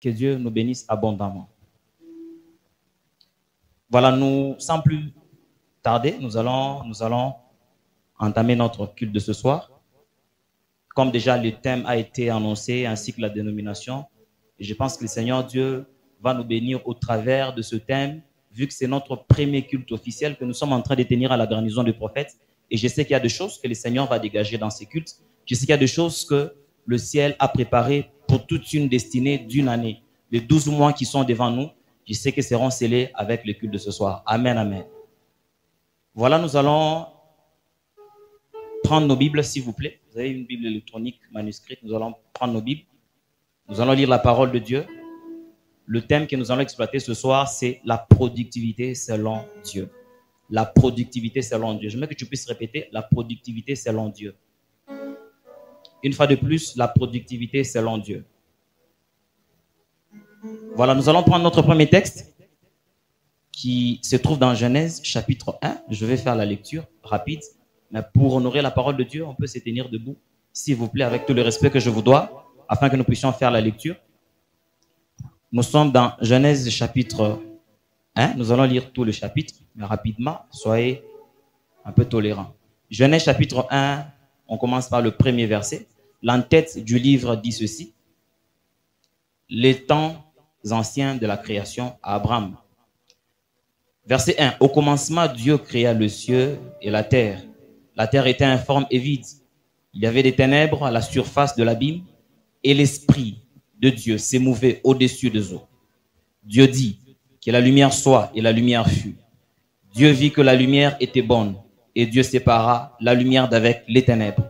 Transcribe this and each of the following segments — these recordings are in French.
Que Dieu nous bénisse abondamment. Voilà, sans plus tarder, nous allons entamer notre culte de ce soir. Comme déjà le thème a été annoncé, ainsi que la dénomination, je pense que le Seigneur Dieu va nous bénir au travers de ce thème, vu que c'est notre premier culte officiel que nous sommes en train de tenir à la garnison du prophète. Et je sais qu'il y a des choses que le Seigneur va dégager dans ces cultes. Je sais qu'il y a des choses que le ciel a préparées pour toute une destinée d'une année. Les 12 mois qui sont devant nous, je sais qu'ils seront scellés avec le culte de ce soir. Amen, amen. Voilà, nous allons prendre nos Bibles, s'il vous plaît. Vous avez une Bible électronique manuscrite. Nous allons prendre nos Bibles. Nous allons lire la parole de Dieu. Le thème que nous allons exploiter ce soir, c'est la productivité selon Dieu. La productivité selon Dieu. Je veux que tu puisses répéter la productivité selon Dieu. Une fois de plus, la productivité selon Dieu. Voilà, nous allons prendre notre premier texte qui se trouve dans Genèse chapitre 1. Je vais faire la lecture rapide. Mais pour honorer la parole de Dieu, on peut se tenir debout, s'il vous plaît, avec tout le respect que je vous dois, afin que nous puissions faire la lecture. Nous sommes dans Genèse chapitre 1. Nous allons lire tout le chapitre, mais rapidement, soyez un peu tolérants. Genèse chapitre 1, on commence par le premier verset. L'entête du livre dit ceci. Les temps anciens de la création à Abraham. Verset 1. Au commencement, Dieu créa le ciel et la terre. La terre était informe et vide. Il y avait des ténèbres à la surface de l'abîme et l'esprit de Dieu s'émouvait au-dessus des eaux. Dieu dit que la lumière soit et la lumière fut. Dieu vit que la lumière était bonne et Dieu sépara la lumière d'avec les ténèbres.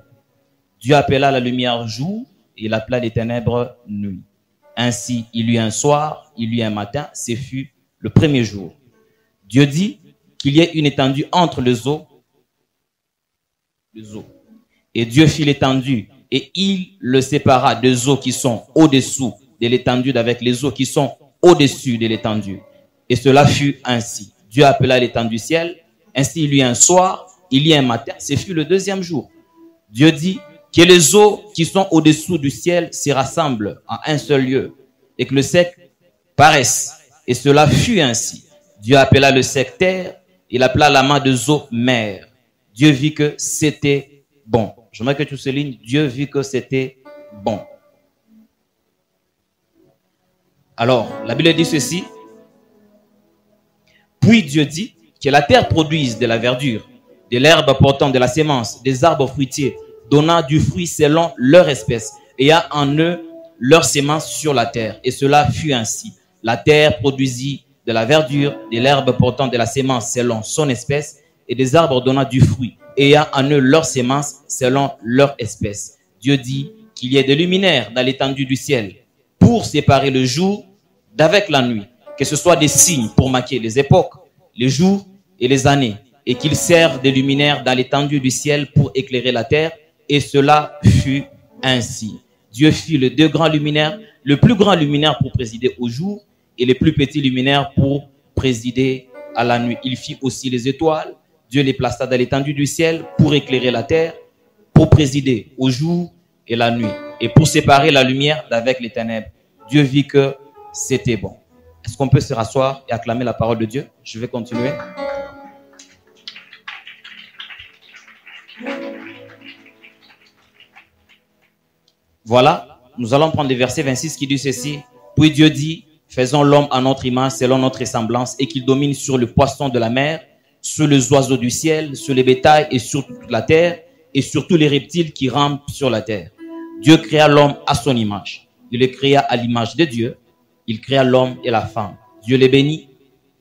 Dieu appela la lumière jour et il appela les ténèbres nuit. Ainsi, il y eut un soir, il y eut un matin, ce fut le premier jour. Dieu dit qu'il y ait une étendue entre les eaux. Et Dieu fit l'étendue et il le sépara des eaux qui sont au-dessous de l'étendue d'avec les eaux qui sont au-dessus de l'étendue. Et cela fut ainsi. Dieu appela l'étendue ciel. Ainsi, il y eut un soir, il y eut un matin, ce fut le deuxième jour. Dieu dit que les eaux qui sont au-dessous du ciel se rassemblent en un seul lieu et que le sec paraisse. Et cela fut ainsi. Dieu appela le sec terre, il appela la main des eaux mer. Dieu vit que c'était bon. J'aimerais que tu soulignes, Dieu vit que c'était bon. Alors, la Bible dit ceci. Puis Dieu dit que la terre produise de la verdure, de l'herbe portant de la sémence, des arbres fruitiers, donnant du fruit selon leur espèce, et a en eux leur sémence sur la terre. Et cela fut ainsi. La terre produisit de la verdure, de l'herbe portant de la sémence selon son espèce, et des arbres donnant du fruit, et a en eux leur sémence selon leur espèce. Dieu dit qu'il y ait des luminaires dans l'étendue du ciel pour séparer le jour d'avec la nuit, que ce soit des signes pour marquer les époques, les jours et les années, et qu'ils servent des luminaires dans l'étendue du ciel pour éclairer la terre. Et cela fut ainsi. Dieu fit les deux grands luminaires, le plus grand luminaire pour présider au jour et les plus petits luminaires pour présider à la nuit. Il fit aussi les étoiles. Dieu les plaça dans l'étendue du ciel pour éclairer la terre, pour présider au jour et la nuit, et pour séparer la lumière d'avec les ténèbres. Dieu vit que c'était bon. Est-ce qu'on peut se rasseoir et acclamer la parole de Dieu? Je vais continuer. Voilà, nous allons prendre le verset 26 qui dit ceci. Puis Dieu dit, faisons l'homme à notre image, selon notre ressemblance, et qu'il domine sur le poisson de la mer, sur les oiseaux du ciel, sur les bétails et sur toute la terre, et sur tous les reptiles qui rampent sur la terre. Dieu créa l'homme à son image. Il le créa à l'image de Dieu. Il créa l'homme et la femme. Dieu les bénit.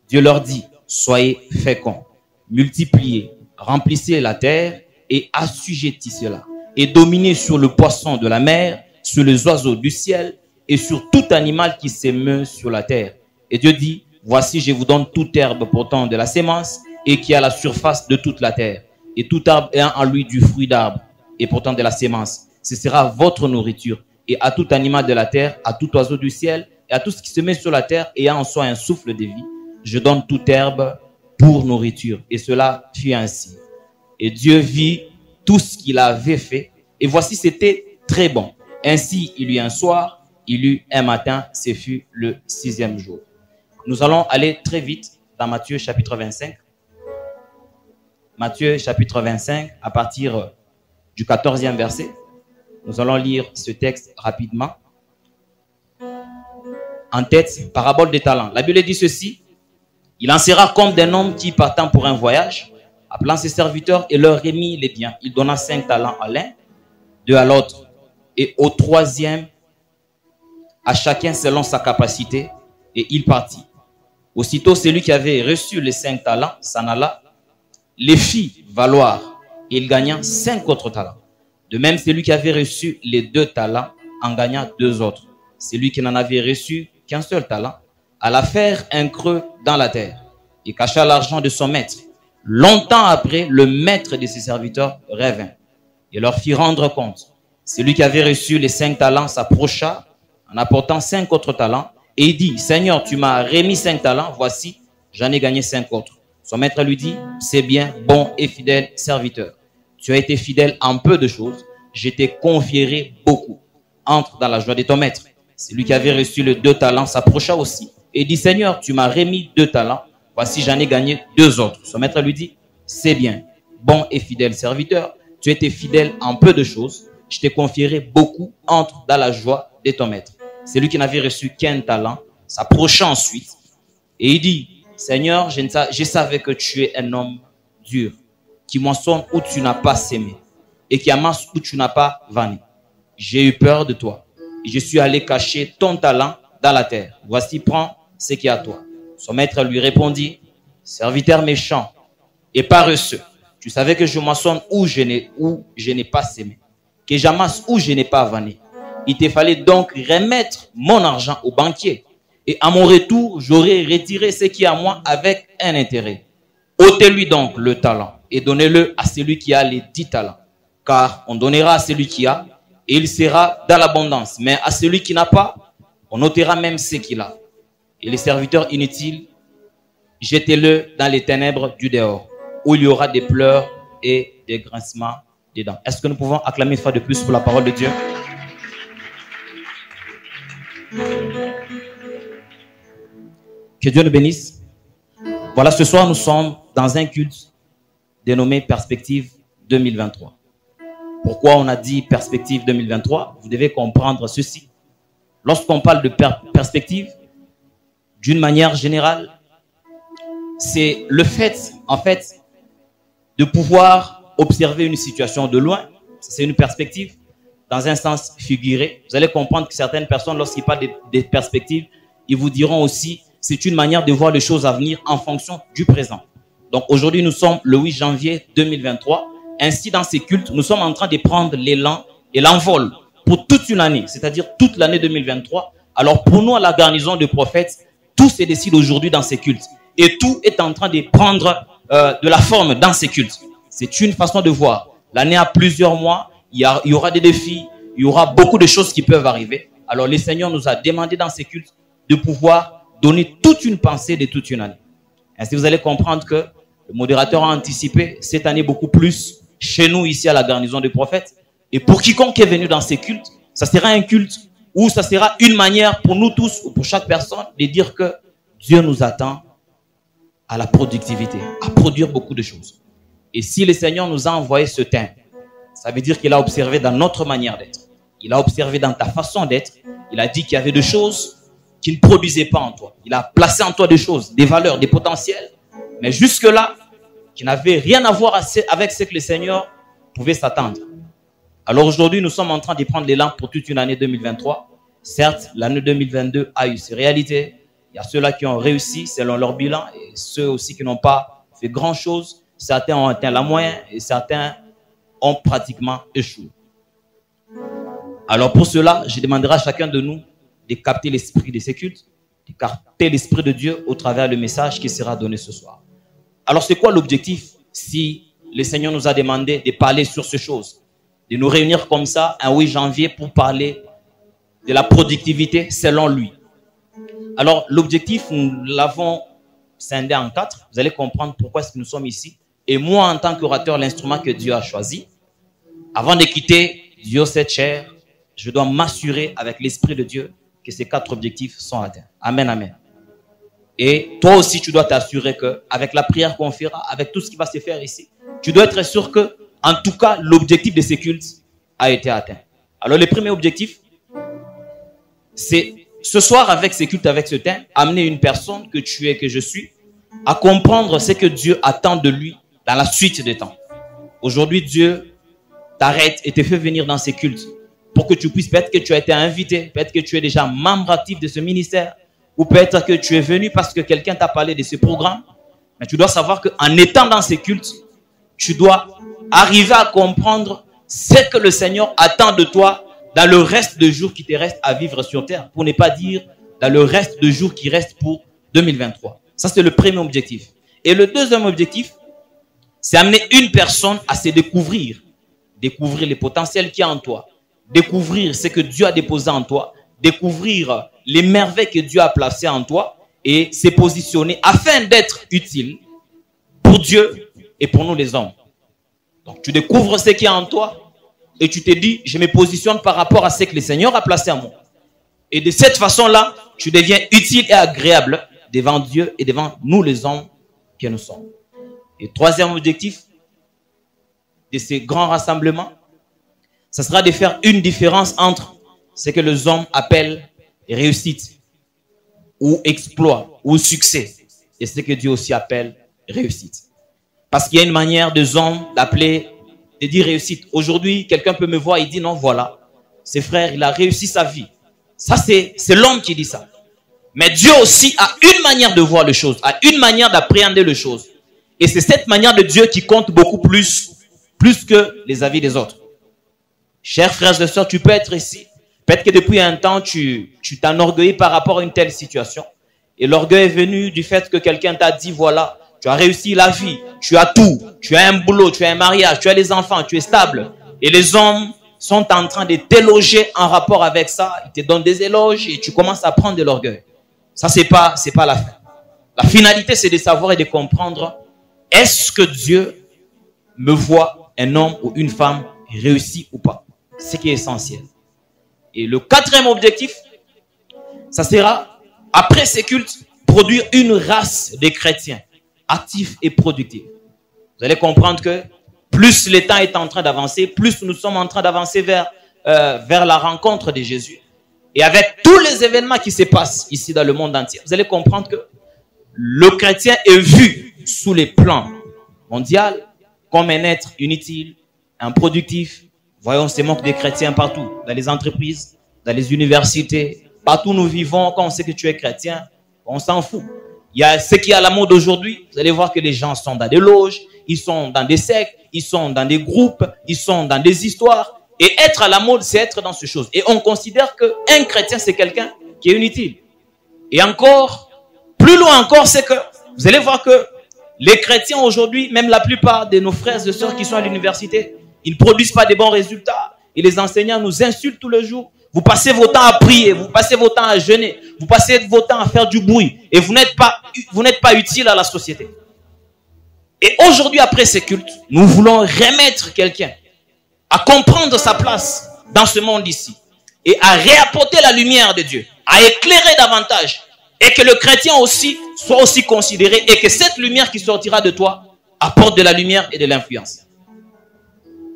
Dieu leur dit, soyez féconds, multipliez, remplissez la terre et assujettissez-la. Et dominez sur le poisson de la mer, sur les oiseaux du ciel et sur tout animal qui se meut sur la terre. Et Dieu dit, voici je vous donne toute herbe portant de la sémence et qui a la surface de toute la terre. Et tout arbre ayant en lui du fruit d'arbre et portant de la sémence. Ce sera votre nourriture. Et à tout animal de la terre, à tout oiseau du ciel et à tout ce qui se met sur la terre ayant en soi un souffle de vie, je donne toute herbe pour nourriture. Et cela fut ainsi. Et Dieu vit tout ce qu'il avait fait. Et voici, c'était très bon. Ainsi, il y eut un soir, il eut un matin, ce fut le 6e jour. Nous allons aller très vite dans Matthieu chapitre 25. Matthieu chapitre 25, à partir du 14e verset. Nous allons lire ce texte rapidement. En tête, parabole des talents. La Bible dit ceci. Il en sera comme d'un homme qui, partant pour un voyage, appelant ses serviteurs et leur remit les biens. Il donna 5 talents à l'un, 2 à l'autre, et au 3e, à chacun selon sa capacité, et il partit. Aussitôt, celui qui avait reçu les 5 talents s'en alla, les fit valoir, et il gagna 5 autres talents. De même, celui qui avait reçu les 2 talents en gagna 2 autres. Celui qui n'en avait reçu qu'un seul talent alla faire un creux dans la terre et cacha l'argent de son maître. Longtemps après, le maître de ses serviteurs revint et leur fit rendre compte. Celui qui avait reçu les 5 talents s'approcha en apportant 5 autres talents et il dit, Seigneur, tu m'as remis 5 talents, voici, j'en ai gagné 5 autres. Son maître lui dit, c'est bien, bon et fidèle serviteur. Tu as été fidèle en peu de choses, je t'ai conféré beaucoup. Entre dans la joie de ton maître. Celui qui avait reçu les 2 talents s'approcha aussi et dit, Seigneur, tu m'as remis 2 talents, voici j'en ai gagné 2 autres. Son maître lui dit, c'est bien, bon et fidèle serviteur, tu as été fidèle en peu de choses, je t'ai conféré beaucoup, entre dans la joie de ton maître. Celui qui n'avait reçu qu'un talent s'approcha ensuite et il dit, Seigneur, je savais que tu es un homme dur, qui moissonne où tu n'as pas sémé et qui amasse où tu n'as pas vanné. J'ai eu peur de toi et je suis allé cacher ton talent dans la terre. Voici, prends ce qui est à toi. Son maître lui répondit, serviteur méchant et paresseux, tu savais que je moissonne où je n'ai pas sémé, que j'amasse où je n'ai pas vanné. Il te fallait donc remettre mon argent au banquier et à mon retour, j'aurais retiré ce qui est à moi avec un intérêt. Ôtez-lui donc le talent et donnez-le à celui qui a les 10 talents. Car on donnera à celui qui a et il sera dans l'abondance. Mais à celui qui n'a pas, on ôtera même ce qu'il a. Et les serviteurs inutiles, jetez-le dans les ténèbres du dehors, où il y aura des pleurs et des grincements des dents. Est-ce que nous pouvons acclamer une fois de plus pour la parole de Dieu? Que Dieu nous bénisse. Voilà, ce soir, nous sommes dans un culte dénommé Perspective 2023. Pourquoi on a dit Perspective 2023? Vous devez comprendre ceci. Lorsqu'on parle de perspective, d'une manière générale, c'est le fait, en fait, de pouvoir observer une situation de loin. C'est une perspective dans un sens figuré. Vous allez comprendre que certaines personnes, lorsqu'ils parlent des perspectives, ils vous diront aussi c'est une manière de voir les choses à venir en fonction du présent. Donc aujourd'hui, nous sommes le 8 janvier 2023. Ainsi, dans ces cultes, nous sommes en train de prendre l'élan et l'envol pour toute une année, c'est-à-dire toute l'année 2023. Alors pour nous, à la garnison de prophètes, tout se décide aujourd'hui dans ces cultes. Et tout est en train de prendre de la forme dans ces cultes. C'est une façon de voir. L'année a plusieurs mois, il y aura des défis, il y aura beaucoup de choses qui peuvent arriver. Alors le Seigneur nous a demandé dans ces cultes de pouvoir donner toute une pensée de toute une année. Ainsi, vous allez comprendre que le modérateur a anticipé cette année beaucoup plus chez nous ici à la garnison des prophètes. Et pour quiconque est venu dans ces cultes, ça sera un culte où ça sera une manière pour nous tous ou pour chaque personne de dire que Dieu nous attend à la productivité, à produire beaucoup de choses. Et si le Seigneur nous a envoyé ce thème, ça veut dire qu'il a observé dans notre manière d'être. Il a observé dans ta façon d'être. Il a dit qu'il y avait des choses qui ne produisaient pas en toi. Il a placé en toi des choses, des valeurs, des potentiels, mais jusque-là, qui n'avaient rien à voir avec ce que le Seigneur pouvait s'attendre. Alors aujourd'hui, nous sommes en train de prendre l'élan pour toute une année 2023. Certes, l'année 2022 a eu ses réalités. Il y a ceux-là qui ont réussi selon leur bilan et ceux aussi qui n'ont pas fait grand-chose. Certains ont atteint la moyenne et certains ont pratiquement échoué. Alors pour cela, je demanderai à chacun de nous de capter l'esprit de ces cultes, de capter l'esprit de Dieu au travers du message qui sera donné ce soir. Alors c'est quoi l'objectif si le Seigneur nous a demandé de parler sur ces choses, de nous réunir comme ça un 8 janvier pour parler de la productivité selon lui? Alors l'objectif, nous l'avons scindé en 4. Vous allez comprendre pourquoi est-ce que nous sommes ici. Et moi, en tant qu'orateur, l'instrument que Dieu a choisi, avant de quitter Dieu cette chair, je dois m'assurer avec l'Esprit de Dieu que ces 4 objectifs sont atteints. Amen, amen. Et toi aussi, tu dois t'assurer qu'avec la prière qu'on fera, avec tout ce qui va se faire ici, tu dois être sûr que, en tout cas, l'objectif de ces cultes a été atteint. Alors, le premier objectif, c'est ce soir, avec ces cultes, avec ce thème, amener une personne que tu es, que je suis, à comprendre ce que Dieu attend de lui dans la suite des temps. Aujourd'hui, Dieu t'arrête et te fait venir dans ces cultes pour que tu puisses, peut-être que tu as été invité, peut-être que tu es déjà membre actif de ce ministère, ou peut-être que tu es venu parce que quelqu'un t'a parlé de ce programme. Mais tu dois savoir qu'en étant dans ces cultes, tu dois arriver à comprendre ce que le Seigneur attend de toi dans le reste de jours qui te reste à vivre sur terre, pour ne pas dire dans le reste de jours qui reste pour 2023. Ça, c'est le premier objectif. Et le deuxième objectif, c'est amener une personne à se découvrir. Découvrir les potentiels qu'il y a en toi. Découvrir ce que Dieu a déposé en toi. Découvrir les merveilles que Dieu a placées en toi et se positionner afin d'être utile pour Dieu et pour nous les hommes. Donc, tu découvres ce qu'il y a en toi et tu te dis, je me positionne par rapport à ce que le Seigneur a placé en moi. Et de cette façon-là, tu deviens utile et agréable devant Dieu et devant nous les hommes que nous sommes. Et troisième objectif de ces grands rassemblements, ce sera de faire une différence entre ce que les hommes appellent réussite ou exploit ou succès et ce que Dieu aussi appelle réussite. Parce qu'il y a une manière des hommes d'appeler, de dire réussite. Aujourd'hui, quelqu'un peut me voir et dire non, voilà, ses frères, il a réussi sa vie. Ça, c'est l'homme qui dit ça. Mais Dieu aussi a une manière de voir les choses, a une manière d'appréhender les choses. Et c'est cette manière de Dieu qui compte beaucoup plus que les avis des autres. Chers frères et sœurs, tu peux être ici. Peut-être que depuis un temps, tu t'enorgueillis par rapport à une telle situation. Et l'orgueil est venu du fait que quelqu'un t'a dit, voilà, tu as réussi la vie, tu as tout, tu as un boulot, tu as un mariage, tu as des enfants, tu es stable. Et les hommes sont en train de t'éloger en rapport avec ça. Ils te donnent des éloges et tu commences à prendre de l'orgueil. Ça, c'est pas la fin. La finalité, c'est de savoir et de comprendre, est-ce que Dieu me voit un homme ou une femme réussi ou pas? Ce qui est essentiel. Et le quatrième objectif, ça sera, après ces cultes, produire une race de chrétiens actifs et productifs. Vous allez comprendre que plus le temps est en train d'avancer, plus nous sommes en train d'avancer vers la rencontre de Jésus. Et avec tous les événements qui se passent ici dans le monde entier, vous allez comprendre que le chrétien est vu sous les plans mondiaux comme un être inutile, improductif. Voyons ces manques de chrétiens partout, dans les entreprises, dans les universités, partout où nous vivons. Quand on sait que tu es chrétien, on s'en fout. Il y a ce qui est à la mode aujourd'hui. Vous allez voir que les gens sont dans des loges, ils sont dans des sectes, ils sont dans des groupes, ils sont dans des histoires. Et être à la mode, c'est être dans ces choses. Et on considère qu'un chrétien, c'est quelqu'un qui est inutile. Et encore, plus loin encore, c'est que vous allez voir que les chrétiens aujourd'hui, même la plupart de nos frères et sœurs qui sont à l'université, ils ne produisent pas de bons résultats. Et les enseignants nous insultent tous les jours. Vous passez vos temps à prier, vous passez vos temps à jeûner, vous passez vos temps à faire du bruit. Et vous n'êtes pas utile à la société. Et aujourd'hui, après ces cultes, nous voulons remettre quelqu'un à comprendre sa place dans ce monde ici. Et à réapporter la lumière de Dieu. À éclairer davantage. Et que le chrétien aussi soit aussi considéré. Et que cette lumière qui sortira de toi apporte de la lumière et de l'influence.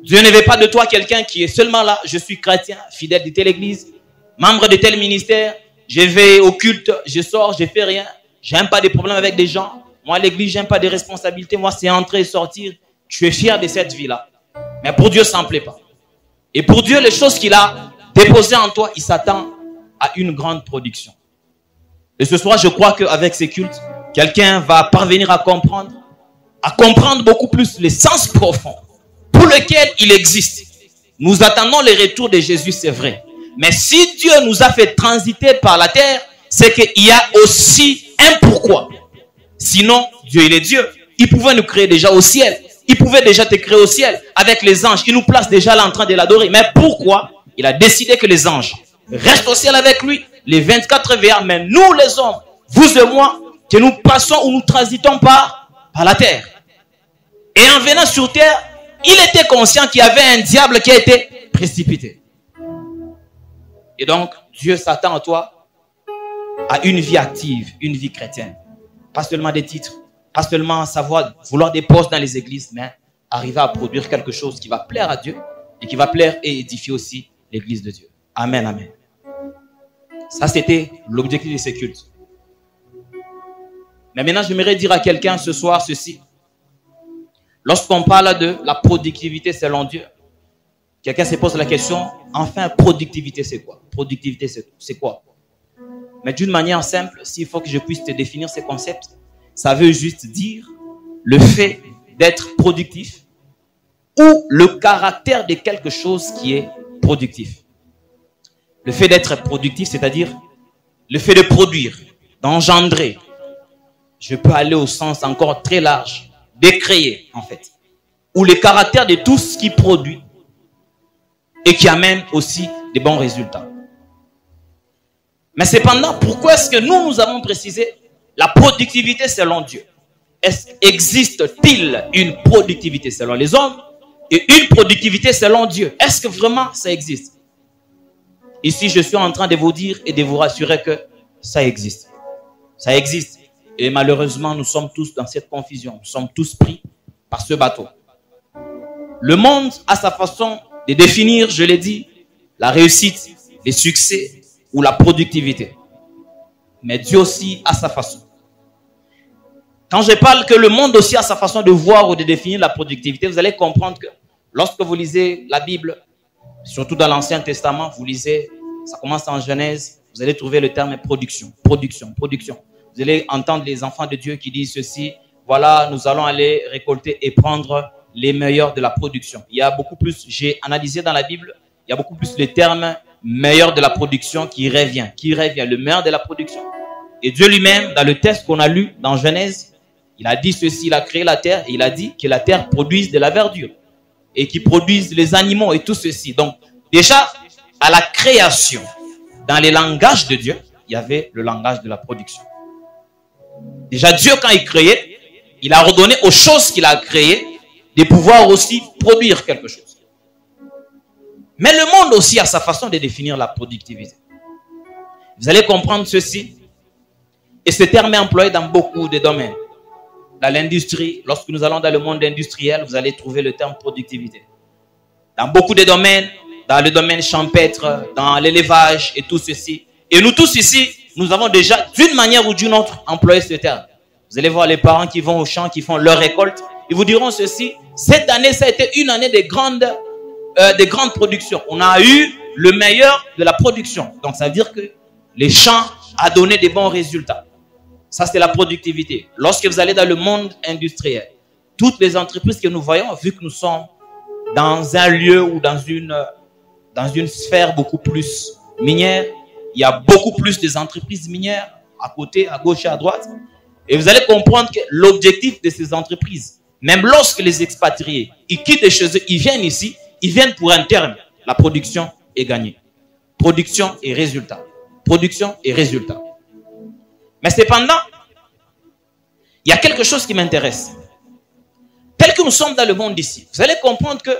Dieu ne veut pas de toi quelqu'un qui est seulement là. Je suis chrétien, fidèle de telle église, membre de tel ministère. Je vais au culte, je sors, je fais rien. J'aime pas des problèmes avec des gens. Moi, l'église, j'aime pas des responsabilités. Moi, c'est entrer et sortir. Tu es fier de cette vie-là. Mais pour Dieu, ça ne plaît pas. Et pour Dieu, les choses qu'il a déposées en toi, il s'attend à une grande production. Et ce soir, je crois qu'avec ces cultes, quelqu'un va parvenir à comprendre beaucoup plus les sens profonds pour lequel il existe. Nous attendons le retour de Jésus, c'est vrai. Mais si Dieu nous a fait transiter par la terre, c'est qu'il y a aussi un pourquoi. Sinon, Dieu, il est Dieu. Il pouvait nous créer déjà au ciel. Il pouvait déjà te créer au ciel avec les anges. Il nous place déjà là en train de l'adorer. Mais pourquoi il a décidé que les anges restent au ciel avec lui, les 24 veillants, mais nous les hommes, vous et moi, que nous passons ou nous transitons par la terre. Et en venant sur terre, il était conscient qu'il y avait un diable qui a été précipité. Et donc, Dieu s'attend à toi à une vie active, une vie chrétienne. Pas seulement des titres, pas seulement savoir, vouloir des postes dans les églises, mais arriver à produire quelque chose qui va plaire à Dieu et qui va plaire et édifier aussi l'église de Dieu. Amen, amen. Ça, c'était l'objectif de ces cultes. Mais maintenant, j'aimerais dire à quelqu'un ce soir ceci. Lorsqu'on parle de la productivité selon Dieu, quelqu'un se pose la question, enfin, productivité, c'est quoi? Productivité, c'est quoi? Mais d'une manière simple, s'il faut que je puisse te définir ces concepts, ça veut juste dire le fait d'être productif ou le caractère de quelque chose qui est productif. Le fait d'être productif, c'est-à-dire le fait de produire, d'engendrer. Je peux aller au sens encore très large, de créer en fait. Ou le caractère de tout ce qui produit et qui amène aussi des bons résultats. Mais cependant, pourquoi est-ce que nous avons précisé la productivité selon Dieu? Existe-t-il une productivité selon les hommes et une productivité selon Dieu? Est-ce que vraiment ça existe? Ici, je suis en train de vous dire et de vous rassurer que ça existe. Ça existe. Et malheureusement, nous sommes tous dans cette confusion. Nous sommes tous pris par ce bateau. Le monde a sa façon de définir, je l'ai dit, la réussite, les succès ou la productivité. Mais Dieu aussi a sa façon. Quand je parle que le monde aussi a sa façon de voir ou de définir la productivité, vous allez comprendre que lorsque vous lisez la Bible, surtout dans l'Ancien Testament, vous lisez, ça commence en Genèse, vous allez trouver le terme production, production, production. Vous allez entendre les enfants de Dieu qui disent ceci, voilà, nous allons aller récolter et prendre les meilleurs de la production. Il y a beaucoup plus, j'ai analysé dans la Bible, il y a beaucoup plus le terme meilleur de la production qui revient, le meilleur de la production. Et Dieu lui-même, dans le texte qu'on a lu dans Genèse, il a dit ceci, il a créé la terre et il a dit que la terre produise de la verdure et qui produise les animaux et tout ceci. Donc, déjà, à la création, dans les langages de Dieu, il y avait le langage de la production. Déjà, Dieu, quand il créait, il a ordonné aux choses qu'il a créées de pouvoir aussi produire quelque chose. Mais le monde aussi a sa façon de définir la productivité. Vous allez comprendre ceci. Et ce terme est employé dans beaucoup de domaines. Dans l'industrie, lorsque nous allons dans le monde industriel, vous allez trouver le terme productivité. Dans beaucoup de domaines, dans le domaine champêtre, dans l'élevage et tout ceci. Et nous tous ici, nous avons déjà, d'une manière ou d'une autre, employé ce terme. Vous allez voir les parents qui vont au champ, qui font leur récolte. Ils vous diront ceci. Cette année, ça a été une année de grandes productions. On a eu le meilleur de la production. Donc, ça veut dire que les champs ont donné des bons résultats. Ça, c'est la productivité. Lorsque vous allez dans le monde industriel, toutes les entreprises que nous voyons, vu que nous sommes dans un lieu ou dans une sphère beaucoup plus minière, il y a beaucoup plus des entreprises minières à côté, à gauche et à droite. Et vous allez comprendre que l'objectif de ces entreprises, même lorsque les expatriés, ils quittent chez eux, ils viennent ici, ils viennent pour un terme. La production est gagnée. Production et résultat. Production et résultat. Mais cependant, il y a quelque chose qui m'intéresse. Tel que nous sommes dans le monde ici, vous allez comprendre que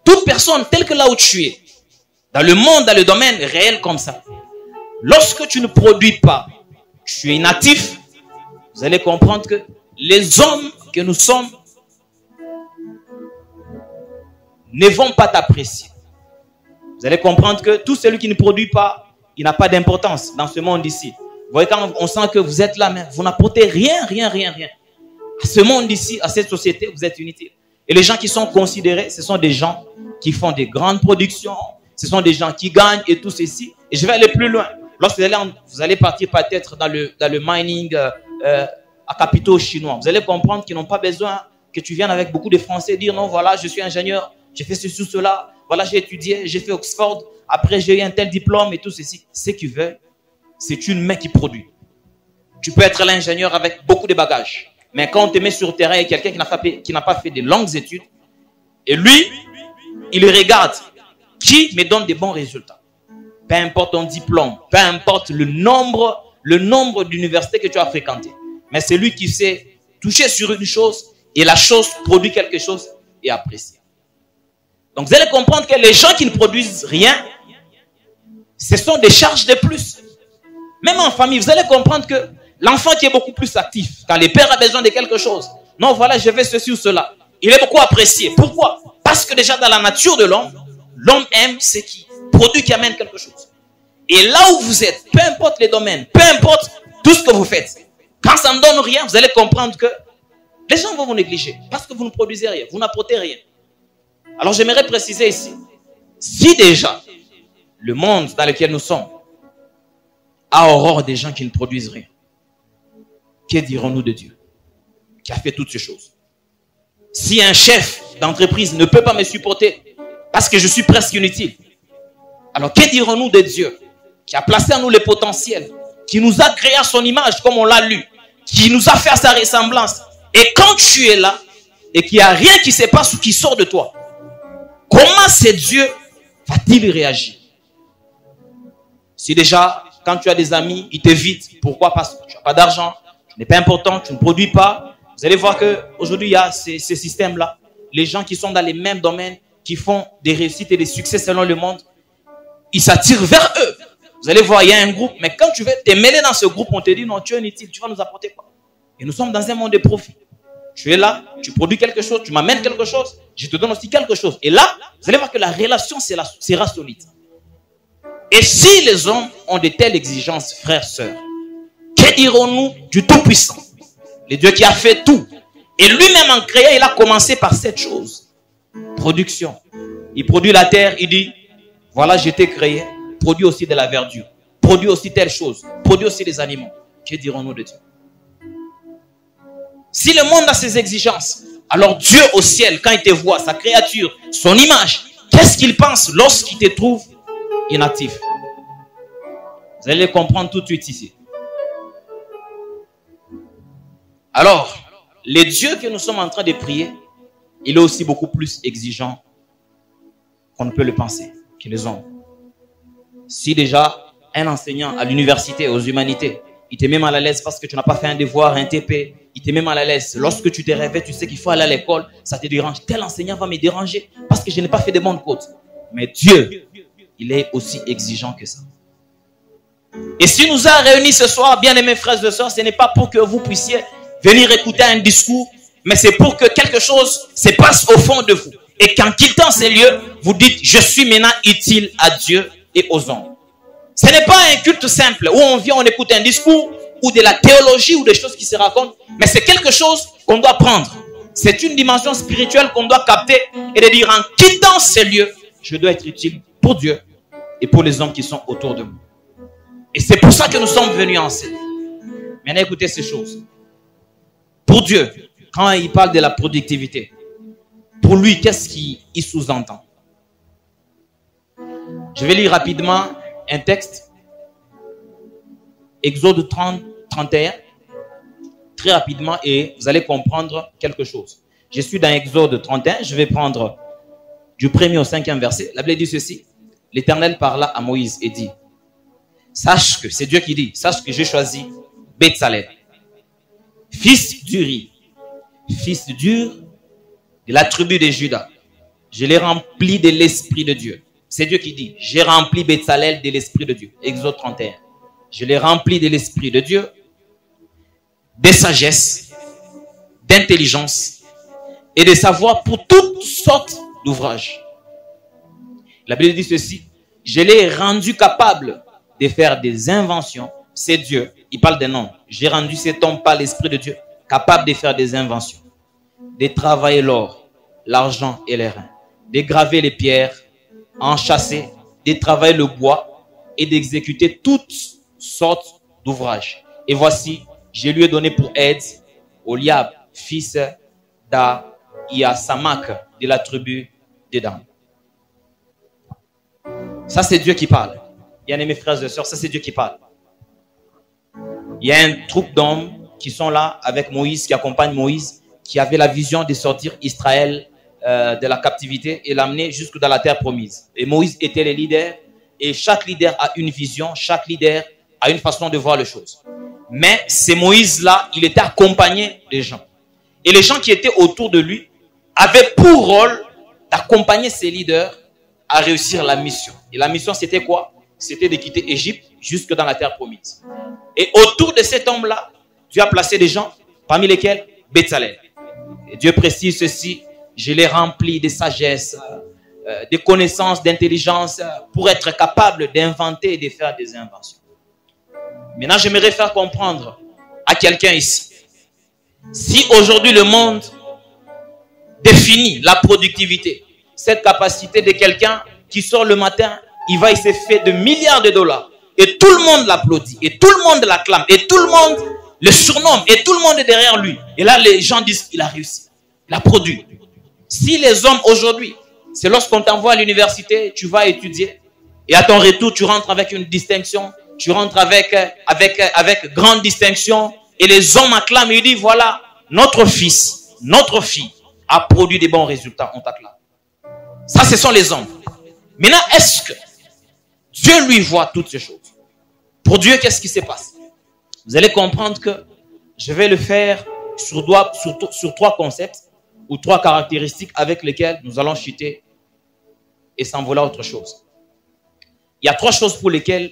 toute personne, telle que là où tu es, dans le monde, dans le domaine réel comme ça, lorsque tu ne produis pas, tu es inactif, vous allez comprendre que les hommes que nous sommes ne vont pas t'apprécier. Vous allez comprendre que tout celui qui ne produit pas, il n'a pas d'importance dans ce monde ici. Vous voyez, quand on sent que vous êtes là, mais vous n'apportez rien. À ce monde ici, à cette société, vous êtes inutile. Et les gens qui sont considérés, ce sont des gens qui font des grandes productions, ce sont des gens qui gagnent et tout ceci. Et je vais aller plus loin. Lorsque vous allez partir peut-être dans le mining à capitaux chinois, vous allez comprendre qu'ils n'ont pas besoin que tu viennes avec beaucoup de Français dire non, voilà, je suis ingénieur, j'ai fait ceci ou cela, voilà, j'ai étudié, j'ai fait Oxford, après j'ai eu un tel diplôme et tout ceci. Ce qu'ils veulent, c'est une main qui produit. Tu peux être l'ingénieur avec beaucoup de bagages. Mais quand on te met sur le terrain et quelqu'un qui n'a pas fait de longues études, et lui, il regarde qui me donne des bons résultats. Peu importe ton diplôme, peu importe le nombre d'universités que tu as fréquentées. Mais c'est lui qui sait toucher sur une chose et la chose produit quelque chose et apprécier. Donc vous allez comprendre que les gens qui ne produisent rien, Ce sont des charges de plus. Même en famille, vous allez comprendre que l'enfant qui est beaucoup plus actif, quand le père a besoin de quelque chose, non, voilà, je vais ceci ou cela, il est beaucoup apprécié. Pourquoi? Parce que déjà dans la nature de l'homme, l'homme aime ce qui produit, qui amène quelque chose. Et là où vous êtes, peu importe les domaines, peu importe tout ce que vous faites, quand ça ne donne rien, vous allez comprendre que les gens vont vous négliger parce que vous ne produisez rien, vous n'apportez rien. Alors j'aimerais préciser ici, si déjà le monde dans lequel nous sommes a horreur des gens qui ne produisent rien, que dirons-nous de Dieu qui a fait toutes ces choses? Si un chef d'entreprise ne peut pas me supporter parce que je suis presque inutile, alors que dirons-nous de Dieu qui a placé en nous le potentiel, qui nous a créé à son image comme on l'a lu, qui nous a fait à sa ressemblance? Et quand tu es là et qu'il n'y a rien qui se passe ou qui sort de toi, comment ce Dieu va-t-il réagir? Si déjà, quand tu as des amis, ils t'évitent. Pourquoi? Parce que tu n'as pas d'argent, tu n'es pas important, tu ne produis pas. Vous allez voir qu'aujourd'hui, il y a ces systèmes-là. Les gens qui sont dans les mêmes domaines, qui font des réussites et des succès selon le monde, ils s'attirent vers eux. Vous allez voir, il y a un groupe, mais quand tu veux te mêler dans ce groupe, on te dit non, tu es inutile, tu vas nous apporter quoi? Et nous sommes dans un monde de profit. Tu es là, tu produis quelque chose, tu m'amènes quelque chose, je te donne aussi quelque chose. Et là, vous allez voir que la relation sera solide. Et si les hommes ont de telles exigences, frères, sœurs, que dirons-nous du Tout-Puissant? Le Dieu qui a fait tout. Et lui-même en créant, il a commencé par cette chose. Production. Il produit la terre, il dit, voilà, je t'ai créé, produis aussi de la verdure, produis aussi telle chose, produis aussi des animaux. Que dirons-nous de Dieu? Si le monde a ses exigences, alors Dieu au ciel, quand il te voit, sa créature, son image, qu'est-ce qu'il pense lorsqu'il te trouve inactif? Vous allez le comprendre tout de suite ici. Alors, le Dieu que nous sommes en train de prier, il est aussi beaucoup plus exigeant qu'on ne peut le penser que les hommes. Si déjà un enseignant à l'université, aux humanités, il te met mal à l'aise parce que tu n'as pas fait un devoir, un TP, il te met mal à l'aise. Lorsque tu te réveilles, tu sais qu'il faut aller à l'école, ça te dérange. Tel enseignant va me déranger parce que je n'ai pas fait de bonnes côtes. Mais Dieu, il est aussi exigeant que ça. Et si nous a réunis ce soir, bien aimés frères et sœurs, ce n'est pas pour que vous puissiez venir écouter un discours, mais c'est pour que quelque chose se passe au fond de vous. Et qu'en quittant ces lieux, vous dites, je suis maintenant utile à Dieu et aux hommes. Ce n'est pas un culte simple où on vient, on écoute un discours ou de la théologie ou des choses qui se racontent, mais c'est quelque chose qu'on doit prendre. C'est une dimension spirituelle qu'on doit capter et de dire, en quittant ces lieux, je dois être utile pour Dieu et pour les hommes qui sont autour de moi. Et c'est pour ça que nous sommes venus ensemble. Maintenant, écoutez ces choses. Pour Dieu, quand il parle de la productivité, pour lui, qu'est-ce qu'il sous-entend? Je vais lire rapidement un texte. Exode 30, 31. Très rapidement et vous allez comprendre quelque chose. Je suis dans Exode 31. Je vais prendre du 1er au 5e verset. La Bible dit ceci. L'Éternel parla à Moïse et dit, sache que, c'est Dieu qui dit, sache que j'ai choisi Betsalel, fils d'Uri, fils d'Ur, de la tribu de Juda. Je l'ai rempli de l'Esprit de Dieu. C'est Dieu qui dit, j'ai rempli Betsalel de l'Esprit de Dieu. Exode 31. Je l'ai rempli de l'Esprit de Dieu, de sagesse, d'intelligence et de savoir pour toutes sortes d'ouvrages. La Bible dit ceci, je l'ai rendu capable de faire des inventions. C'est Dieu, il parle d'un homme. J'ai rendu cet homme par l'Esprit de Dieu capable de faire des inventions, de travailler l'or, l'argent et les reins, de graver les pierres, enchâsser, de travailler le bois et d'exécuter toutes sortes d'ouvrages. Et voici, je lui ai donné pour aide Oliab, fils d'Iasamak de la tribu de Dan. Ça, c'est Dieu qui parle. Bien aimés frères et sœurs, ça, c'est Dieu qui parle. Il y a un troupe d'hommes qui sont là avec Moïse, qui accompagne Moïse, qui avait la vision de sortir Israël de la captivité et l'amener jusque dans la terre promise. Et Moïse était le leader. Et chaque leader a une vision, chaque leader a une façon de voir les choses. Mais c'est Moïse-là, il était accompagné des gens. Et les gens qui étaient autour de lui avaient pour rôle d'accompagner ces leaders à réussir la mission. Et la mission, c'était quoi? c'était de quitter Égypte jusque dans la terre promise. Et autour de cet homme-là, Dieu a placé des gens, parmi lesquels Bétzalel. Et Dieu précise ceci, je l'ai rempli de sagesse, de connaissances, d'intelligence, pour être capable d'inventer et de faire des inventions. Maintenant, j'aimerais faire comprendre à quelqu'un ici, si aujourd'hui le monde définit la productivité, cette capacité de quelqu'un qui sort le matin, il se fait de milliards de dollars, et tout le monde l'applaudit, et tout le monde l'acclame, et tout le monde le surnomme, et tout le monde est derrière lui. Et là, les gens disent qu'il a réussi, il a produit. Si les hommes aujourd'hui, c'est lorsqu'on t'envoie à l'université, tu vas étudier, et à ton retour, tu rentres avec une distinction, tu rentres avec grande distinction, et les hommes acclament, et ils disent, voilà, notre fils, notre fille a produit des bons résultats, on t'acclame. Ça, ce sont les hommes. Maintenant, est-ce que Dieu lui voit toutes ces choses? Pour Dieu, qu'est-ce qui se passe? Vous allez comprendre que je vais le faire sur 3 concepts ou 3 caractéristiques avec lesquelles nous allons chuter et s'envoler à autre chose. Il y a 3 choses pour lesquelles,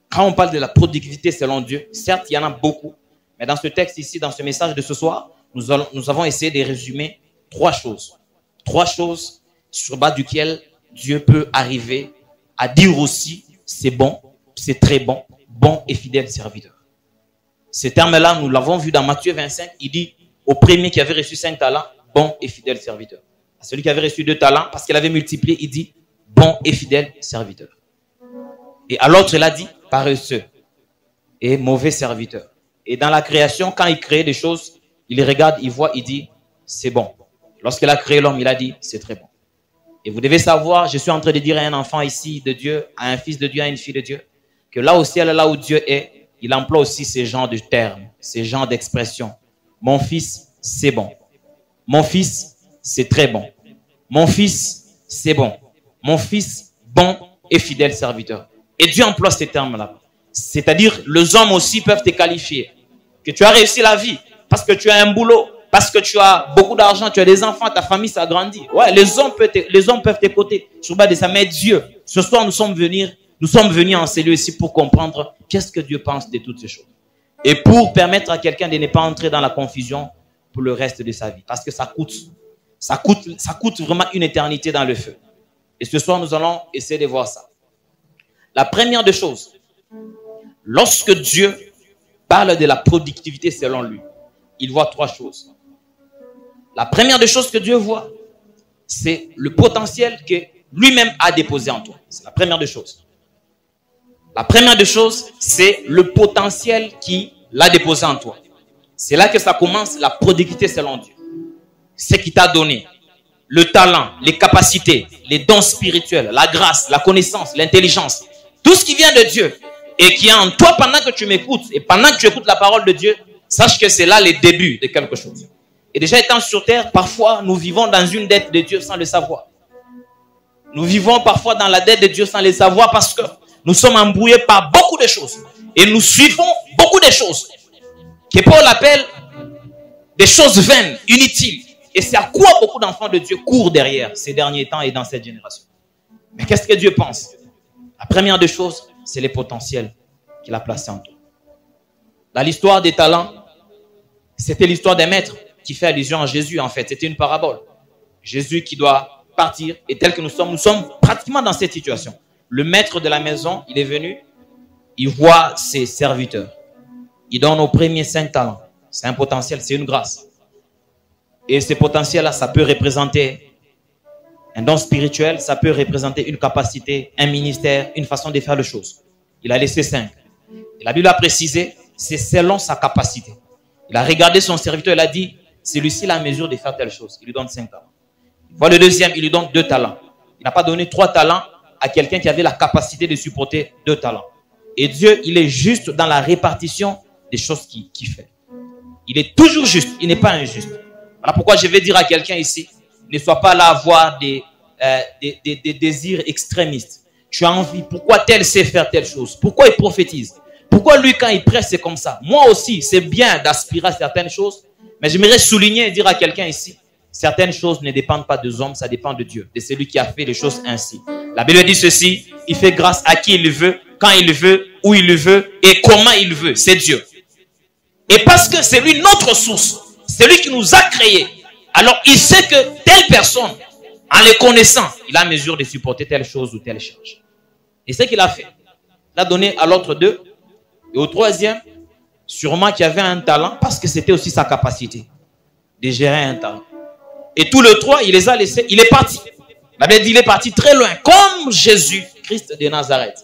quand on parle de la productivité selon Dieu, certes, il y en a beaucoup, mais dans ce texte ici, dans ce message de ce soir, nous avons essayé de résumer 3 choses. 3 choses sur base duquel Dieu peut arriver à dire aussi c'est bon, c'est très bon, bon et fidèle serviteur. Ce terme-là, nous l'avons vu dans Matthieu 25, il dit au premier qui avait reçu 5 talents, bon et fidèle serviteur. À celui qui avait reçu 2 talents, parce qu'il avait multiplié, il dit bon et fidèle serviteur. Et à l'autre, il a dit paresseux et mauvais serviteur. Et dans la création, quand il crée des choses, il les regarde, il voit, il dit c'est bon. Lorsqu'il a créé l'homme, il a dit c'est très bon. Et vous devez savoir, je suis en train de dire à un enfant ici de Dieu, à un fils de Dieu, à une fille de Dieu, que là au ciel, là où Dieu est, il emploie aussi ces genres de termes, ces genres d'expressions. Mon fils, c'est bon. Mon fils, c'est très bon. Mon fils, c'est bon. Mon fils, bon et fidèle serviteur. Et Dieu emploie ces termes-là. C'est-à-dire, les hommes aussi peuvent te qualifier. Que tu as réussi la vie parce que tu as un boulot, parce que tu as beaucoup d'argent, tu as des enfants, ta famille s'agrandit. Ouais, les hommes peuvent t'écouter sur base de ça. Mais Dieu, ce soir, nous sommes venus en ces lieux ici pour comprendre qu'est-ce que Dieu pense de toutes ces choses. Et pour permettre à quelqu'un de ne pas entrer dans la confusion pour le reste de sa vie. Parce que ça coûte vraiment une éternité dans le feu. Et ce soir, nous allons essayer de voir ça. La première des choses, lorsque Dieu parle de la productivité selon lui, il voit 3 choses. La première des choses que Dieu voit, c'est le potentiel que lui-même a déposé en toi. C'est la première des choses. La première des choses, c'est le potentiel qu'il a déposé en toi. C'est là que ça commence, la productivité selon Dieu. Ce qu'il t'a donné, le talent, les capacités, les dons spirituels, la grâce, la connaissance, l'intelligence, tout ce qui vient de Dieu et qui est en toi pendant que tu m'écoutes et pendant que tu écoutes la parole de Dieu, sache que c'est là le début de quelque chose. Et déjà étant sur terre, parfois nous vivons dans une dette de Dieu sans le savoir. Nous vivons parfois dans la dette de Dieu sans le savoir parce que nous sommes embrouillés par beaucoup de choses. Et nous suivons beaucoup de choses que Paul appelle des choses vaines, inutiles. Et c'est à quoi beaucoup d'enfants de Dieu courent derrière ces derniers temps et dans cette génération. Mais qu'est-ce que Dieu pense? La première des choses, c'est les potentiels qu'il a placés en toi. Dans l'histoire des talents, c'était l'histoire d'un maître qui fait allusion à Jésus en fait. C'était une parabole. Jésus qui doit partir et tel que nous sommes pratiquement dans cette situation. Le maître de la maison, il est venu, il voit ses serviteurs. Il donne aux premiers 5 talents. C'est un potentiel, c'est une grâce. Et ce potentiel-là, ça peut représenter un don spirituel, ça peut représenter une capacité, un ministère, une façon de faire les choses. Il a laissé 5. Et la Bible a précisé, c'est selon sa capacité. Il a regardé son serviteur, il a dit, celui-ci a la mesure de faire telle chose. Il lui donne 5 talents. Il voit le deuxième, il lui donne 2 talents. Il n'a pas donné 3 talents à quelqu'un qui avait la capacité de supporter 2 talents. Et Dieu, il est juste dans la répartition des choses qu'il fait. Il est toujours juste, il n'est pas injuste. Voilà pourquoi je vais dire à quelqu'un ici, ne sois pas là à avoir des désirs extrémistes. Tu as envie, pourquoi tel sait faire telle chose? Pourquoi il prophétise? Pourquoi lui, quand il prêche, c'est comme ça? Moi aussi, c'est bien d'aspirer à certaines choses, mais j'aimerais souligner et dire à quelqu'un ici, certaines choses ne dépendent pas des hommes, ça dépend de Dieu, de celui qui a fait les choses ainsi. La Bible dit ceci, il fait grâce à qui il veut, quand il veut, où il veut et comment il veut. C'est Dieu. Et parce que c'est lui notre source, c'est lui qui nous a créés, alors il sait que telle personne, en les connaissant, il a mesure de supporter telle chose ou telle charge. Et c'est ce qu'il a fait. Il a donné à l'autre deux. Et au troisième, sûrement qu'il avait un talent, parce que c'était aussi sa capacité de gérer un talent. Et tous les trois, il les a laissés, il est parti. La Bible dit, il est parti très loin, comme Jésus, Christ de Nazareth.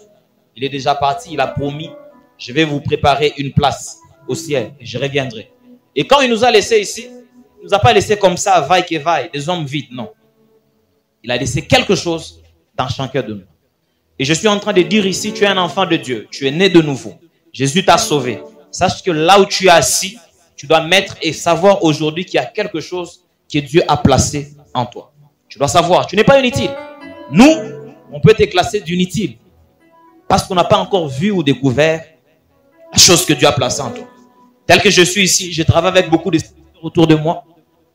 Il est déjà parti, il a promis, je vais vous préparer une place au ciel, et je reviendrai. Et quand il nous a laissés ici, il ne nous a pas laissés comme ça, vaille que vaille, des hommes vides, non. Il a laissé quelque chose dans chacun de nous. Et je suis en train de dire ici, tu es un enfant de Dieu, tu es né de nouveau. Jésus t'a sauvé. Sache que là où tu es assis, tu dois mettre et savoir aujourd'hui qu'il y a quelque chose que Dieu a placé en toi. Tu dois savoir, tu n'es pas inutile. Nous, on peut te classer d'inutile parce qu'on n'a pas encore vu ou découvert la chose que Dieu a placée en toi. Tel que je suis ici, je travaille avec beaucoup de autour de moi.